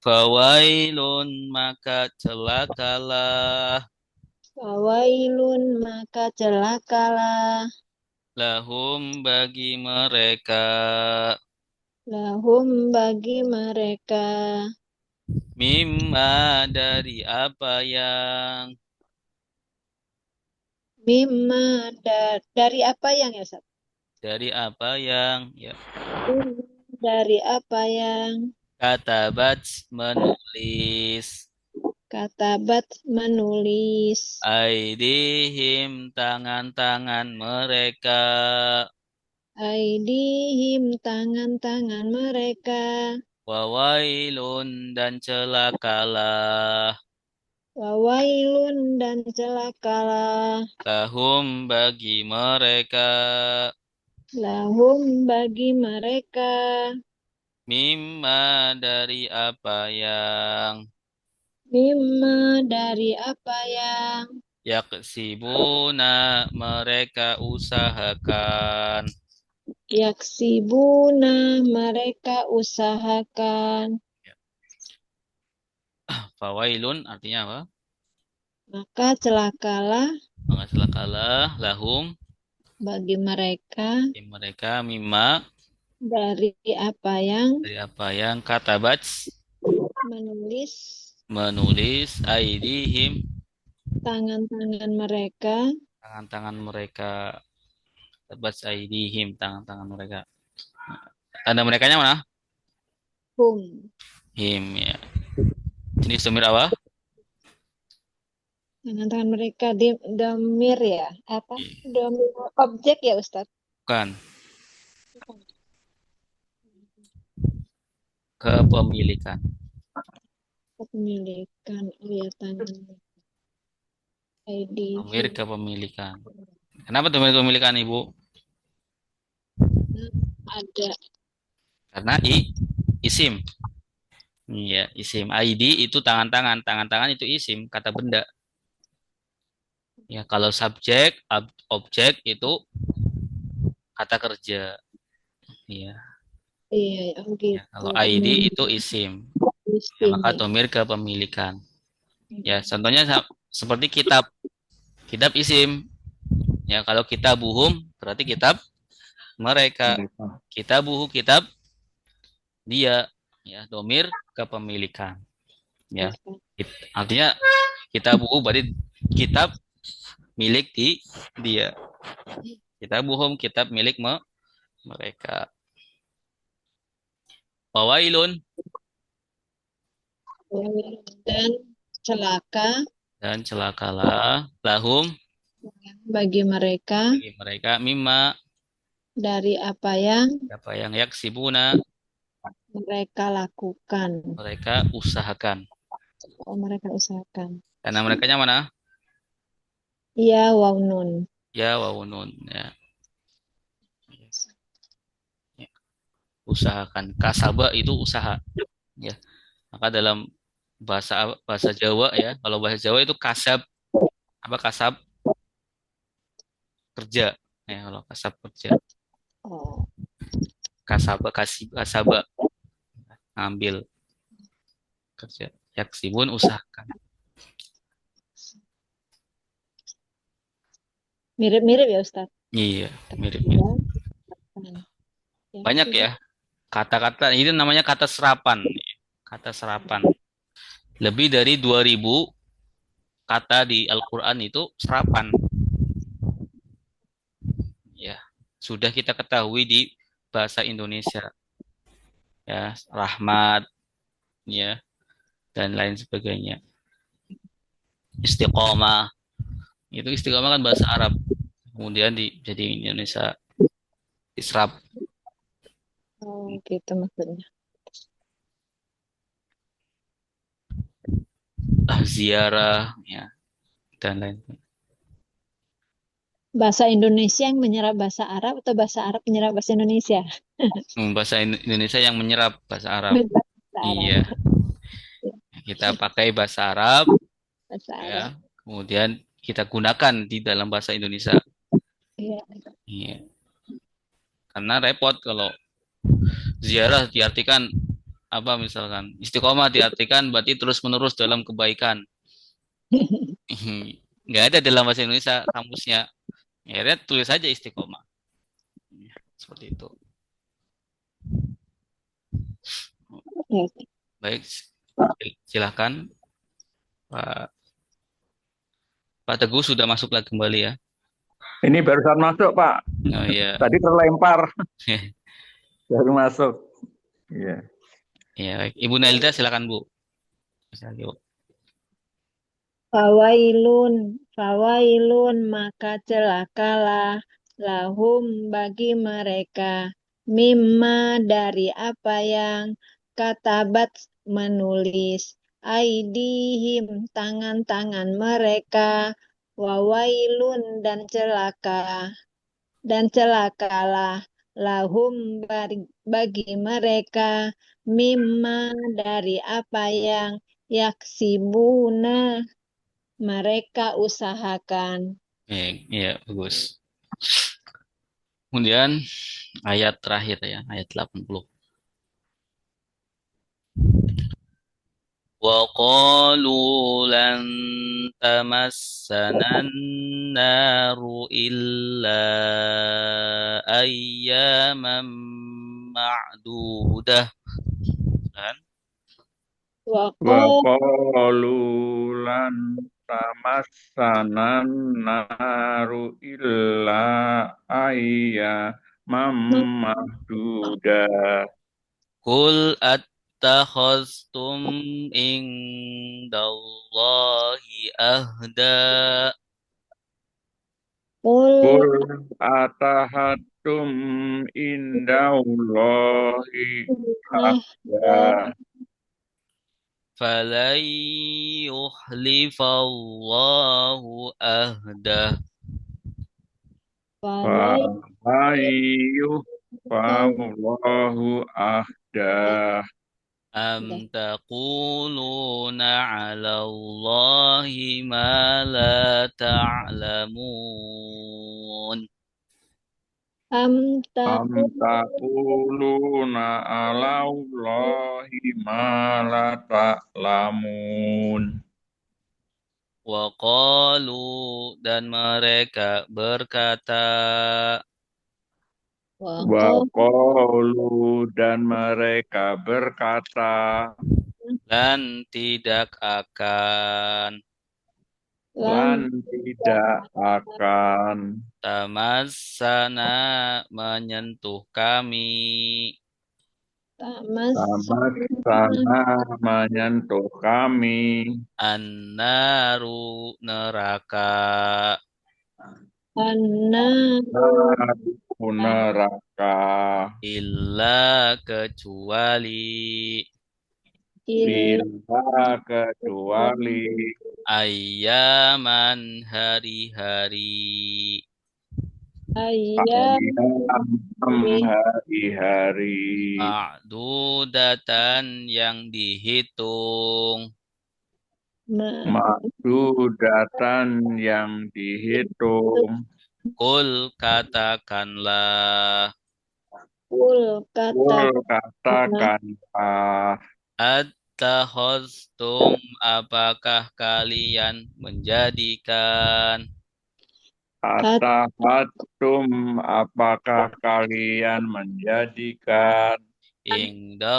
Fawailun maka celakalah Fawailun maka celakalah lahum bagi mereka lahum bagi mereka mimma dari apa yang mimma dari apa yang ya Ustaz? dari apa yang ya Dari apa yang katabat menulis katabat menulis aidihim tangan-tangan mereka aidihim tangan-tangan mereka wawailun dan celakalah wawailun dan celakalah lahum bagi mereka lahum bagi mereka mimma dari apa yang mimma dari apa yang yaksibuna mereka usahakan Yaksibuna mereka usahakan. Fawailun artinya apa? Maka celakalah Maka celakalah lahum bagi mereka mereka mimma dari apa yang dari apa yang katabat menulis menulis aidihim tangan-tangan mereka tangan-tangan mereka katabat aidihim tangan-tangan mereka. Tanda merekanya mana? hum. Him ya. Jenis domir apa? Tangan-tangan mereka domir ya. Apa? Domir objek ya Ustadz? Bukan. Kepemilikan. Kepemilikan. Oh ya, tangan. ID. Domir kepemilikan. Kenapa domir kepemilikan Ibu? Ada. Karena isim. Iya, isim. ID itu tangan-tangan. Tangan-tangan itu isim, kata benda. Ya, kalau subjek, objek itu kata kerja. Iya. Iya, oh Ya, gitu. kalau ID itu isim. Ya, maka domir kepemilikan. Ya, contohnya seperti kitab. Kitab isim. Ya, kalau kitabuhum berarti kitab mereka. Kitabuhu kitab dia. Ya, domir kepemilikan. Ya. Artinya kitabuhu berarti kitab milik dia. Kitabuhum kitab milik mereka. Wawailun Dan celaka dan celakalah lahum bagi mereka bagi mereka mimma dari apa yang yaksibuna mereka lakukan. mereka usahakan. Oh, mereka usahakan. Karena mereka mana? Iya, waw nun. Ya wawunun ya. Usahakan. Kasaba itu usaha. Ya. Maka dalam bahasa bahasa Jawa ya, kalau bahasa Jawa itu kasab apa kasab kerja. Ya, kalau kasab kerja. Oh, Kasaba ngambil kerja. Yaksibun usahakan. mirip-mirip ya Ustadz. Iya, mirip-mirip. Ya, Banyak ya kata-kata ini namanya kata serapan. Kata serapan. Lebih dari 2000 kata di Al-Qur'an itu serapan. Ya, sudah kita ketahui di bahasa Indonesia. Ya, rahmat ya dan lain sebagainya. Istiqomah. Itu istiqomah kan bahasa Arab. Kemudian jadi Indonesia diserap. Oh, gitu maksudnya. Ziarah ya dan lain. Bahasa Indonesia yang menyerap bahasa Arab atau bahasa Arab menyerap bahasa Indonesia? Bahasa Indonesia yang menyerap bahasa Arab. Bahasa Iya, Arab. kita pakai bahasa Arab Bahasa ya. Arab. Kemudian kita gunakan di dalam bahasa Indonesia. Iya. Iya. Karena repot kalau ziarah diartikan apa misalkan istiqomah diartikan berarti terus menerus dalam kebaikan. Nggak ada dalam bahasa Indonesia kamusnya. Akhirnya tulis saja istiqomah. Seperti itu. Ya. Baik, silahkan Pak Teguh sudah masuk lagi kembali ya. Ini barusan masuk, Pak. Oh iya. Tadi terlempar. Baru masuk. Iya. Ya, baik. Ibu Nelda silakan Bu. Silakan, Bu. Fawailun, maka celakalah lahum bagi mereka mimma dari apa yang katabat menulis aidihim tangan-tangan mereka wawailun dan celakalah lahum bagi mereka mimma dari apa yang yaksibuna mereka usahakan. Iya, bagus. Kemudian ayat terakhir ya, ayat 80. وقالوا لن تمسنا النار إلا أياما معدودة kan? Waqo Qalu lan tamassanan naru illa ayyamam mahduda. Qul attakhaztum indallahi ahda Qul Qul atahattum indallahi ahda. falan yukhlifallahu ahda falai Fahayyuh Fallahu ahda. am taquluna 'ala Allahi ma la ta'lamun. am Am taku taquluna ala Allahi ma la ta'lamun. Waqalu dan mereka berkata waqo Wa qalu dan mereka berkata dan tidak akan lan lan tidak akan tamassana menyentuh kami tamas sama sana menyentuh kami annaru neraka anna nadu neraka illa kecuali il illa kecuali ayaman hari-hari ayam hari-hari ma'dudatan yang dihitung. ma ma'dudatan yang dihitung. Kul katakanlah kul kata Qul katakanlah attakhaztum apakah kalian menjadikan atahatum apakah kalian menjadikan indallahi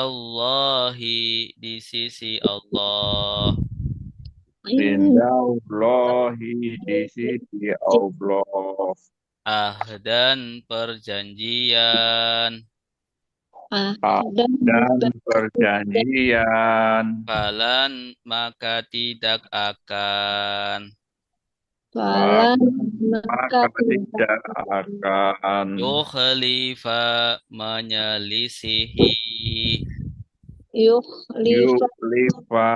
di sisi Allah indallahi di sisi Allah ahdan perjanjian dan dan perjanjian falan maka tidak akan falan maka maka tidak akan yukhlifa menyelisihi yukhlifa yukhlifa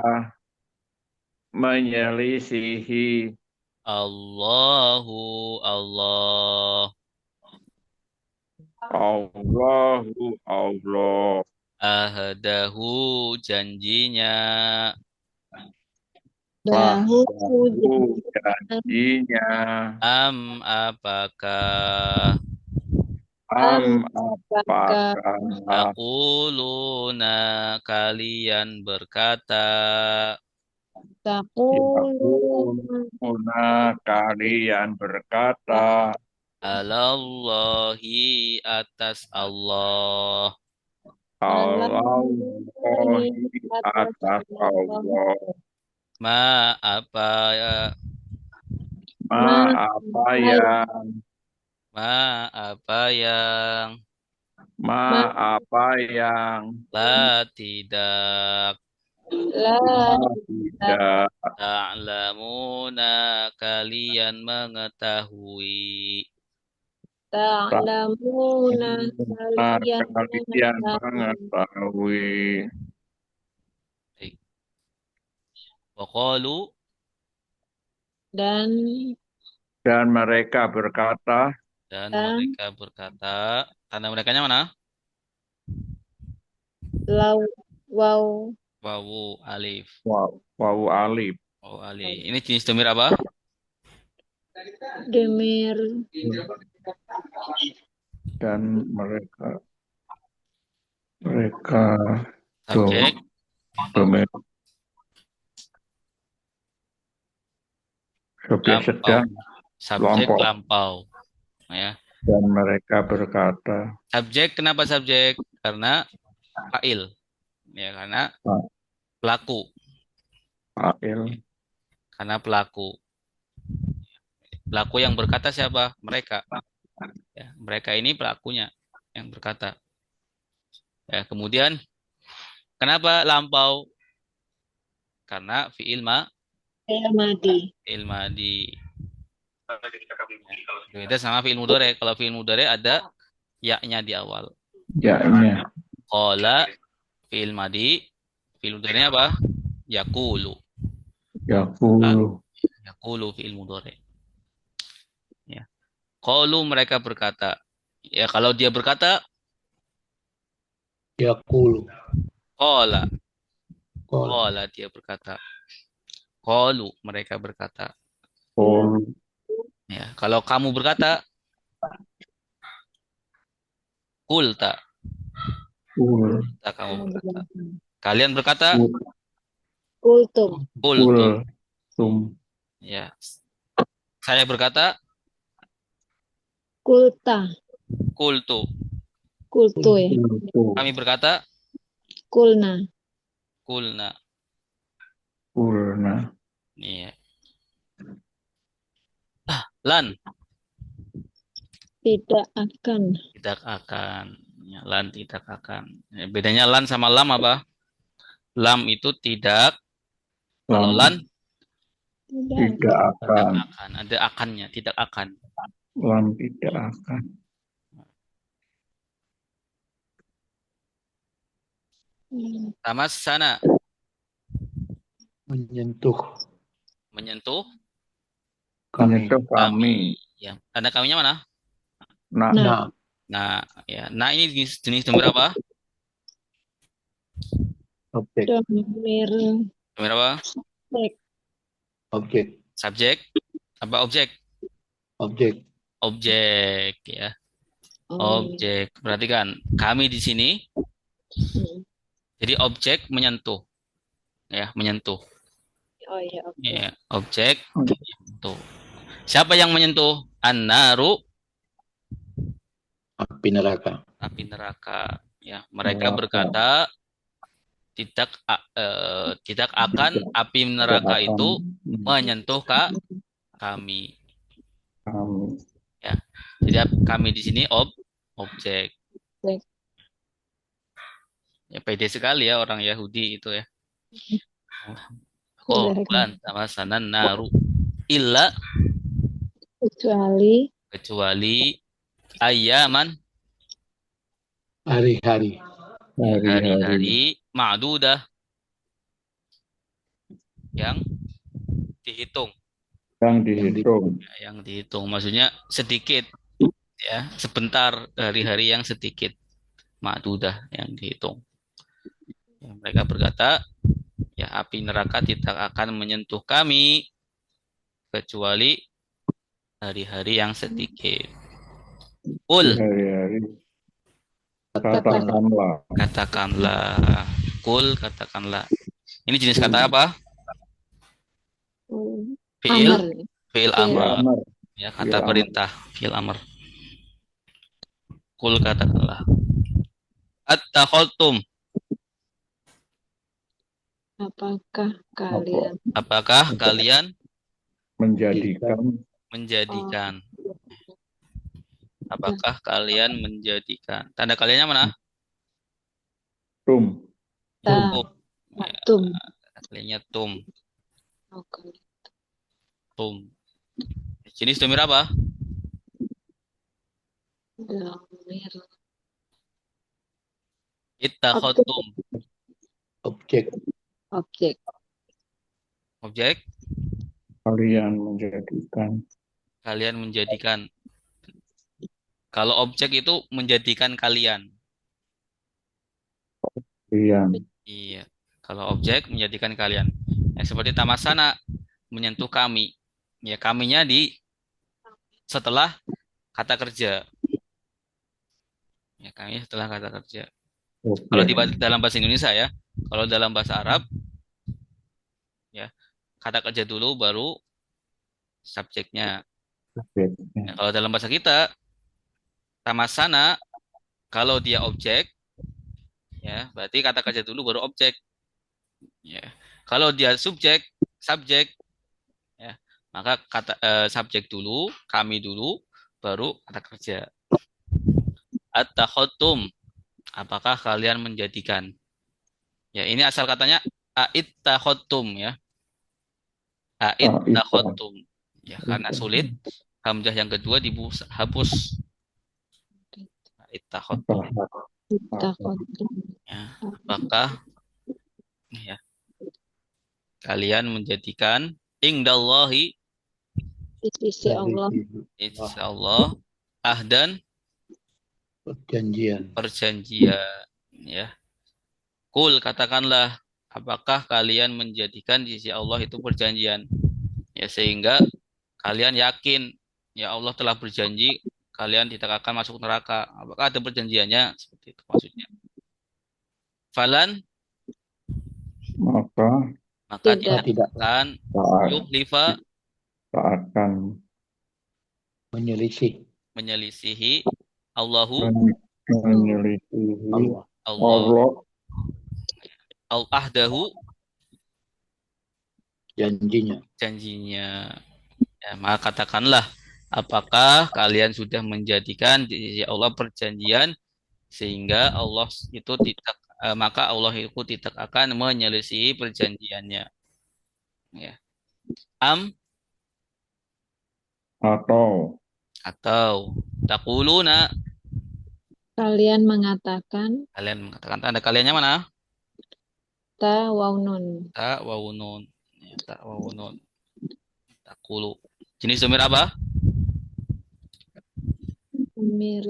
menyelisihi Allahu Allah Allah ahdahu janjinya dahu Fahdahu janjinya am apakah am apakah apakah taquluna kalian berkata yakuna kalian berkata alallahi atas Allah Allahi atas Allah ma apa ma apa yang ma apa yang ma apa yang la tidak la tidak ta'lamuna kalian mengetahui ta'lamuna kalian kalian mengetahui mengetahui waqalu dan dan mereka berkata tanda merekanya mana? lau wow Wawu alif. Wawu alif Oh alif. Ini jenis domir apa? demir dan mereka Subjek domain subjek lampau. sedang Subjek kelompok lampau. Ya. dan mereka berkata Subjek kenapa subjek? Karena fa'il. Ya, karena pelaku. fa'il Karena pelaku. Pelaku yang berkata siapa? Mereka. Ya, mereka ini pelakunya yang berkata. Ya, kemudian kenapa lampau? Karena fi'il Madi. madi. Beda sama fi'il mudhari. Kalau fi'il mudhari ada ya-nya di awal. ya-nya Qala fi'il madi. Fi'il mudhari apa? Yaqulu. yaqulu Yaqulu fi'il mudhari. Ya. Qalu mereka berkata. Ya, kalau dia berkata Yaqulu. qala. Qala. Qala dia berkata. Qalu mereka berkata. qul Ya, kalau kamu berkata kulta. qul Tak kamu berkata. Kalian berkata Kultum. kultum. tum Ya. Saya berkata Kulta. kultu. Kultu ya. kultu Kami berkata Kulna. kulna. kulna Iya. Lan Tidak akan. tidak akan. Ya, lan tidak akan. Ya, bedanya lan sama lam apa? Lam itu tidak. Kalau lan Tidak tidak tidak akan akan. Ada akannya, tidak akan. lam tidak akan akan. Tamas sana Menyentuh menyentuh kami. menyentuh kami ya. Tanda kaminya mana? nah Nah, Nah, ya. Nah ini jenis nomor apa? objek. Domir. Nomor apa? Tek. Objek. Subjek apa objek? Objek. Objek ya. Oh, Objek. Perhatikan, kami di sini iya. jadi objek menyentuh ya, menyentuh. Oh iya, oke. Ya, objek menyentuh. Siapa yang menyentuh? An-naru Api neraka. api neraka. Ya, mereka Neraka. berkata tidak akan api neraka Tidak itu akan menyentuh kami. kami Ya, jadi kami di sini objek. Objek. Ya, pede sekali ya orang Yahudi itu ya. Oh, bukan sama sana naru illa Kecuali ayaman Hari-hari. hari-hari hari-hari ma'dudah yang dihitung. Yang dihitung maksudnya sedikit ya, sebentar, hari-hari yang sedikit, ma'dudah yang dihitung. Ya, mereka berkata, ya api neraka tidak akan menyentuh kami kecuali hari-hari yang sedikit. hari-hari katakanlah Katakanlah. Katakanlah. Ini jenis kata apa? Fi'il amar. fi'il Fi'il amr. amar Ya, kata Fi'il perintah, fi'il amr. Katakanlah. At-takhultum. Apakah kalian menjadikan Apakah kalian menjadikan? Tanda kaliannya mana? tum Tum. Tum. Kaliannya tum. Oke. Tum. Jenis domir apa? Domir. Ittakhadtum. Objek. Objek. Objek. kalian menjadikan Kalau objek itu menjadikan kalian. Iya. Kalau objek menjadikan kalian. Ya, seperti tamasana menyentuh kami. Ya, kaminya di setelah kata kerja. Ya, kami setelah kata kerja. Kalau Oke. dalam bahasa Indonesia ya. Kalau dalam bahasa Arab ya, kata kerja dulu baru subjeknya. Objek. Ya, kalau dalam bahasa kita, tamasana kalau dia objek ya, berarti kata kerja dulu baru objek ya. Kalau dia subjek ya, maka subjek dulu, kami dulu baru kata kerja. At-takhatum, apakah kalian menjadikan? Ya, ini asal katanya ait-takhatum ya. Ita. Ait-takhatum. Ya, karena sulit, hamzah yang kedua dihapus. Ait-takhatum. Takut. Ya, apakah ya, kalian menjadikan ingdallahi Di sisi Dari Allah. insyaallah ahdan perjanjian. perjanjian ya. Kul katakanlah apakah kalian menjadikan di sisi Allah itu perjanjian ya sehingga kalian yakin ya Allah telah berjanji kalian tidak akan masuk neraka. Apakah ada perjanjiannya? Seperti itu maksudnya. Falan Maka maka Tidak. tidak Tidak akan tak, yuhlifa tak akan menyelisih menyelisihi Allahu menyelisihi Allah. Allah Allah al-ahdahu Janjinya. janjinya. Ya, maka katakanlah, apakah kalian sudah menjadikan di sisi Allah perjanjian sehingga Allah itu tidak maka Allah itu tidak akan menyelisihi perjanjiannya. Ya. Am atau atau taquluna Kalian mengatakan kalian mengatakan tanda kaliannya mana? ta waw nun. Ta wawunun. Ya, ta wawunun. Taqulu. Jenis domir apa? Mir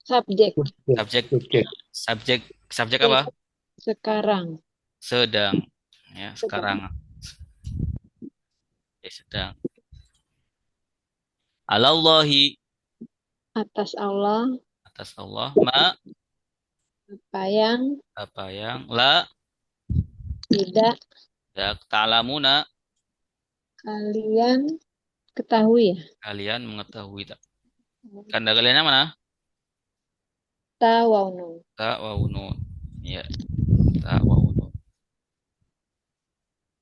subjek Subjek Subjek. subjek subjek apa? sekarang. Sedang. Ya, sekarang. Ya, sedang. Alallahi Atas Allah atas Allah ma apa yang la tidak ta'lamuna kalian ketahui ya. kalian mengetahui tak. Tanda kaliannya mana? Ta waw nun. Ta wa nun. Ya, ta wa nun.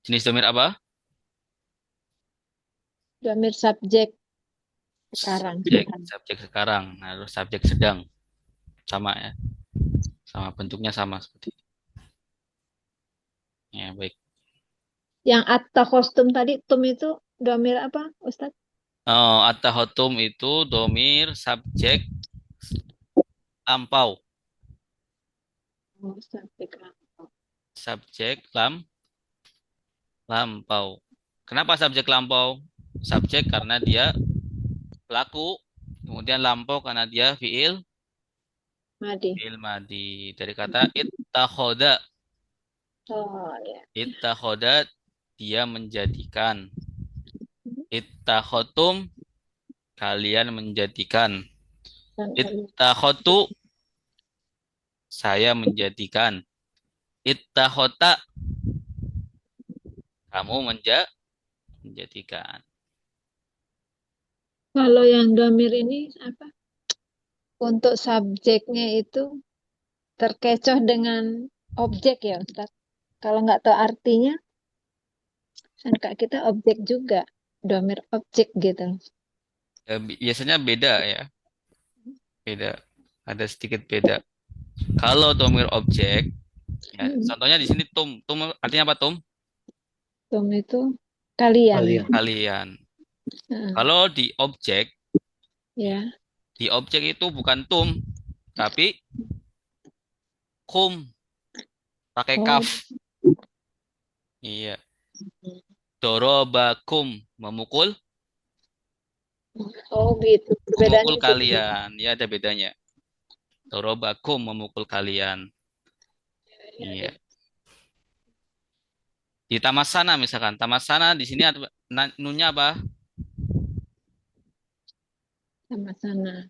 Jenis domir apa? Domir subjek sekarang. Subjek sekarang. Nah, terus subjek sedang. Sama ya. Sama bentuknya sama seperti itu. Ya, baik. Yang at-takhostum tadi tum itu domir apa, Ustadz? Oh, at-tahatum itu domir subjek lampau. Oh, subjek. Subjek lampau. Kenapa subjek lampau? Subjek karena dia pelaku, kemudian lampau karena dia Madi. fi'il madi. Dari kata ittakhoda. Oh ya. Ittakhoda dia menjadikan. Ittakhotum kalian menjadikan. Dan Ittakhotu saya menjadikan. Ittakhota kamu menjadikan. kalau yang domir ini apa? Untuk subjeknya itu terkecoh dengan objek ya, Ustadz. Kalau nggak tahu artinya, kan Kak kita objek juga. Domir objek gitu. Biasanya beda ya. Beda. Ada sedikit beda. Kalau domir objek, ya, contohnya di sini tum. Tum artinya apa tum? Tum itu kalian. Kalian. Kalian. Heeh, Kalau di ya. objek itu bukan tum, tapi kum pakai Oh, kaf. Iya. Dorobakum memukul oh gitu. Bedanya memukul di situ. kalian. Ya ada bedanya. Dorobakum memukul kalian. Iya. Di tamasana misalkan, tamasana di sini nunnya apa? Sama sana.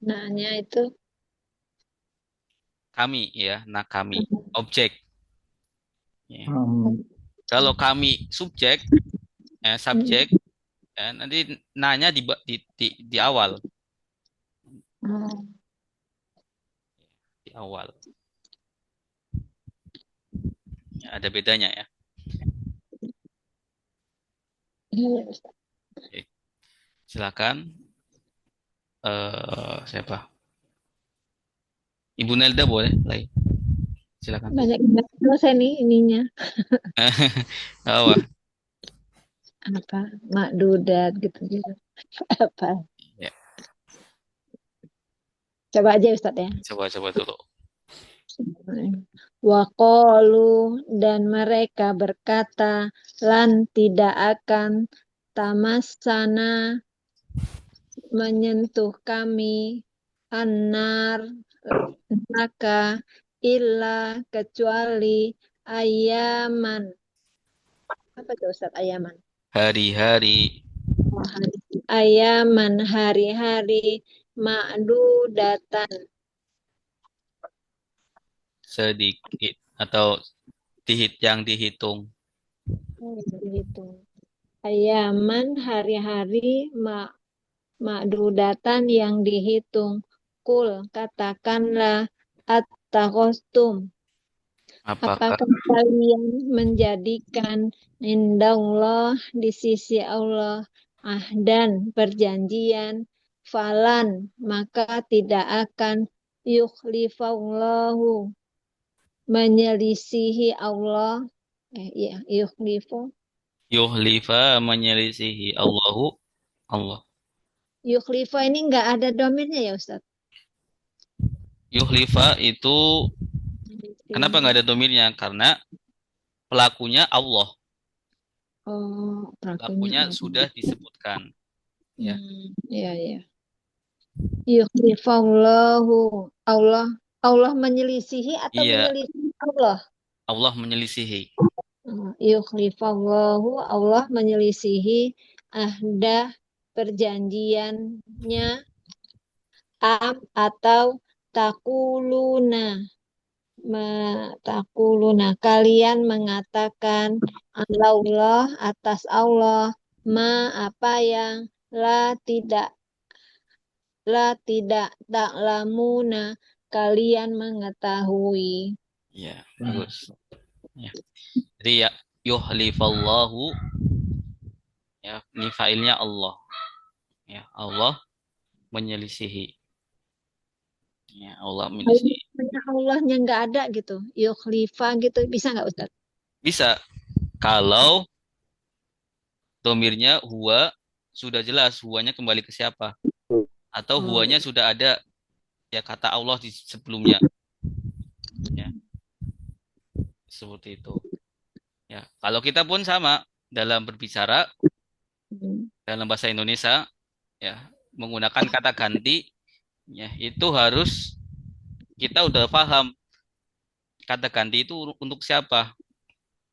Nah-nya itu Kami ya, nah kami. Objek. Ya. Kami. Kalau kami subjek, subjek, nanti nanya di awal. Oh, Di awal. Ya, ada bedanya ya. iya, Ustaz. Oke. Silakan. Siapa? Ibu Nelda boleh lagi. Silakan. Banyak banget selesai nih ininya. Apa? Apa? Mak dudat gitu-gitu. Apa? Ya, Coba aja Ustaz ya. coba dulu. Waqalu dan mereka berkata lan tidak akan tamasana menyentuh kami anar neraka illa kecuali ayaman. Apa tuh Ustaz ayaman? Hari-hari Ayaman hari-hari ma'dudatan. sedikit atau yang dihitung. Dihitung. Ayaman hari-hari ma'dudatan yang dihitung. Kul katakanlah at-takhostum. Apakah Apakah kalian menjadikan indallah di sisi Allah ahdan perjanjian falan maka tidak akan yukhlifallahu menyelisihi Allah ya yukhlifu yuhlifa menyelisihi Allah. yukhlifa ini enggak ada domirnya ya Ustaz. Yuhlifa itu kenapa nggak ada domirnya? Karena pelakunya Allah. Oh, pelakunya Pelakunya Allah. sudah disebutkan. Ya, Ya, ya. Yukhlifallahu Allah menyelisihi atau iya. menyelisihi Allah? Allah menyelisihi. Yukhlifallahu Allah menyelisihi ahda perjanjiannya atau takuluna kalian mengatakan Allah atas Allah apa yang tidak taklamuna kalian mengetahui. Ya, bagus. Ya. Jadi ya yuhlifallahu ya, ini failnya Allah. Ya, Allah menyelisihi. Ya, Allah menyelisihi. Allahnya nggak ada gitu, yukhlifa gitu, bisa nggak Ustaz? Bisa kalau domirnya huwa sudah jelas huwanya kembali ke siapa atau huwanya sudah ada ya kata Allah di sebelumnya. Ya, seperti itu. Ya, kalau kita pun sama dalam berbicara dalam bahasa Indonesia ya menggunakan kata ganti ya itu harus kita udah paham kata ganti itu untuk siapa.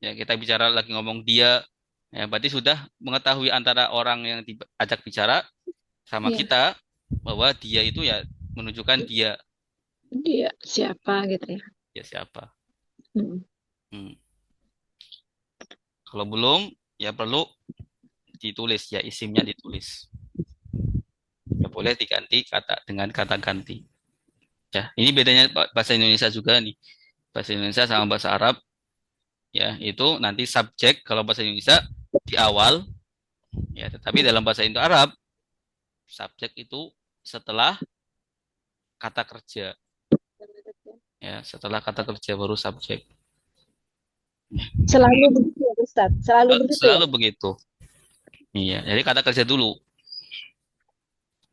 Ya, kita bicara lagi ngomong dia ya berarti sudah mengetahui antara orang yang diajak bicara sama Iya, kita bahwa dia itu ya menunjukkan dia dia siapa gitu ya. ya siapa. Hmm. Hmm. Kalau belum ya perlu ditulis ya isimnya ditulis. Ya boleh diganti dengan kata ganti. Ya, ini bedanya bahasa Indonesia juga nih. Bahasa Indonesia sama bahasa Arab ya itu nanti subjek kalau bahasa Indonesia di awal ya tetapi dalam bahasa Indo Arab subjek itu setelah kata kerja ya setelah kata kerja baru subjek. Selalu begitu ya Ustaz, selalu begitu ya. Selalu begitu. Iya, jadi kata kerja dulu.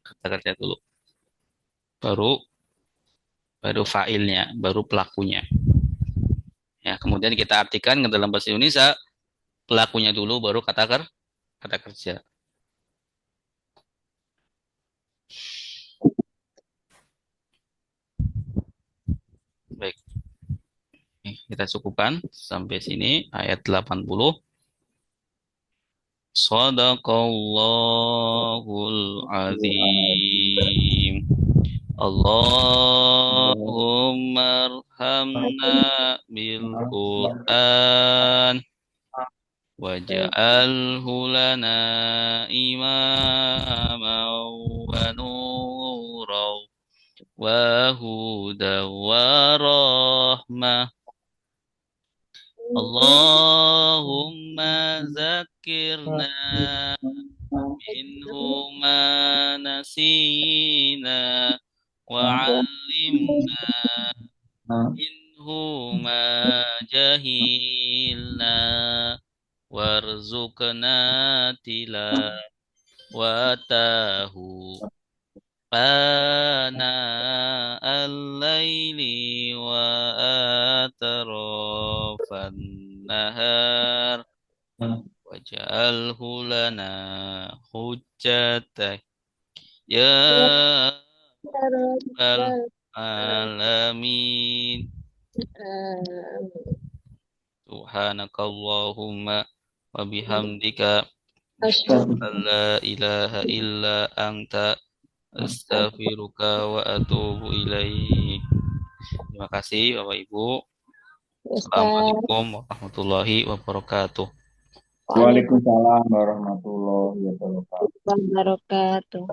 Kata kerja dulu. Baru baru failnya, baru pelakunya. Ya, kemudian kita artikan ke dalam bahasa Indonesia pelakunya dulu baru kata kerja. Baik. Kita cukupkan sampai sini ayat 80. Shadaqallahul azim. Allahumma arhamna bil Qur'an waj'alhu lana imaman wa nuran wa hudan wa rahmah. Allahumma zakirna minhu ma nasina wa 'allimna minhu ma jahilna warzuqna tilawatahu ana al-laili wa atrafan nahar waj'alhu lana hujjatan ya rabbal alamin. Subhanakallahumma wa bihamdika asyhadu an la ilaha illa anta astaghfiruka wa atubu ilaik. Terima kasih Bapak Ibu. Assalamualaikum warahmatullahi wabarakatuh. Waalaikumsalam warahmatullahi wabarakatuh. wabarakatuh.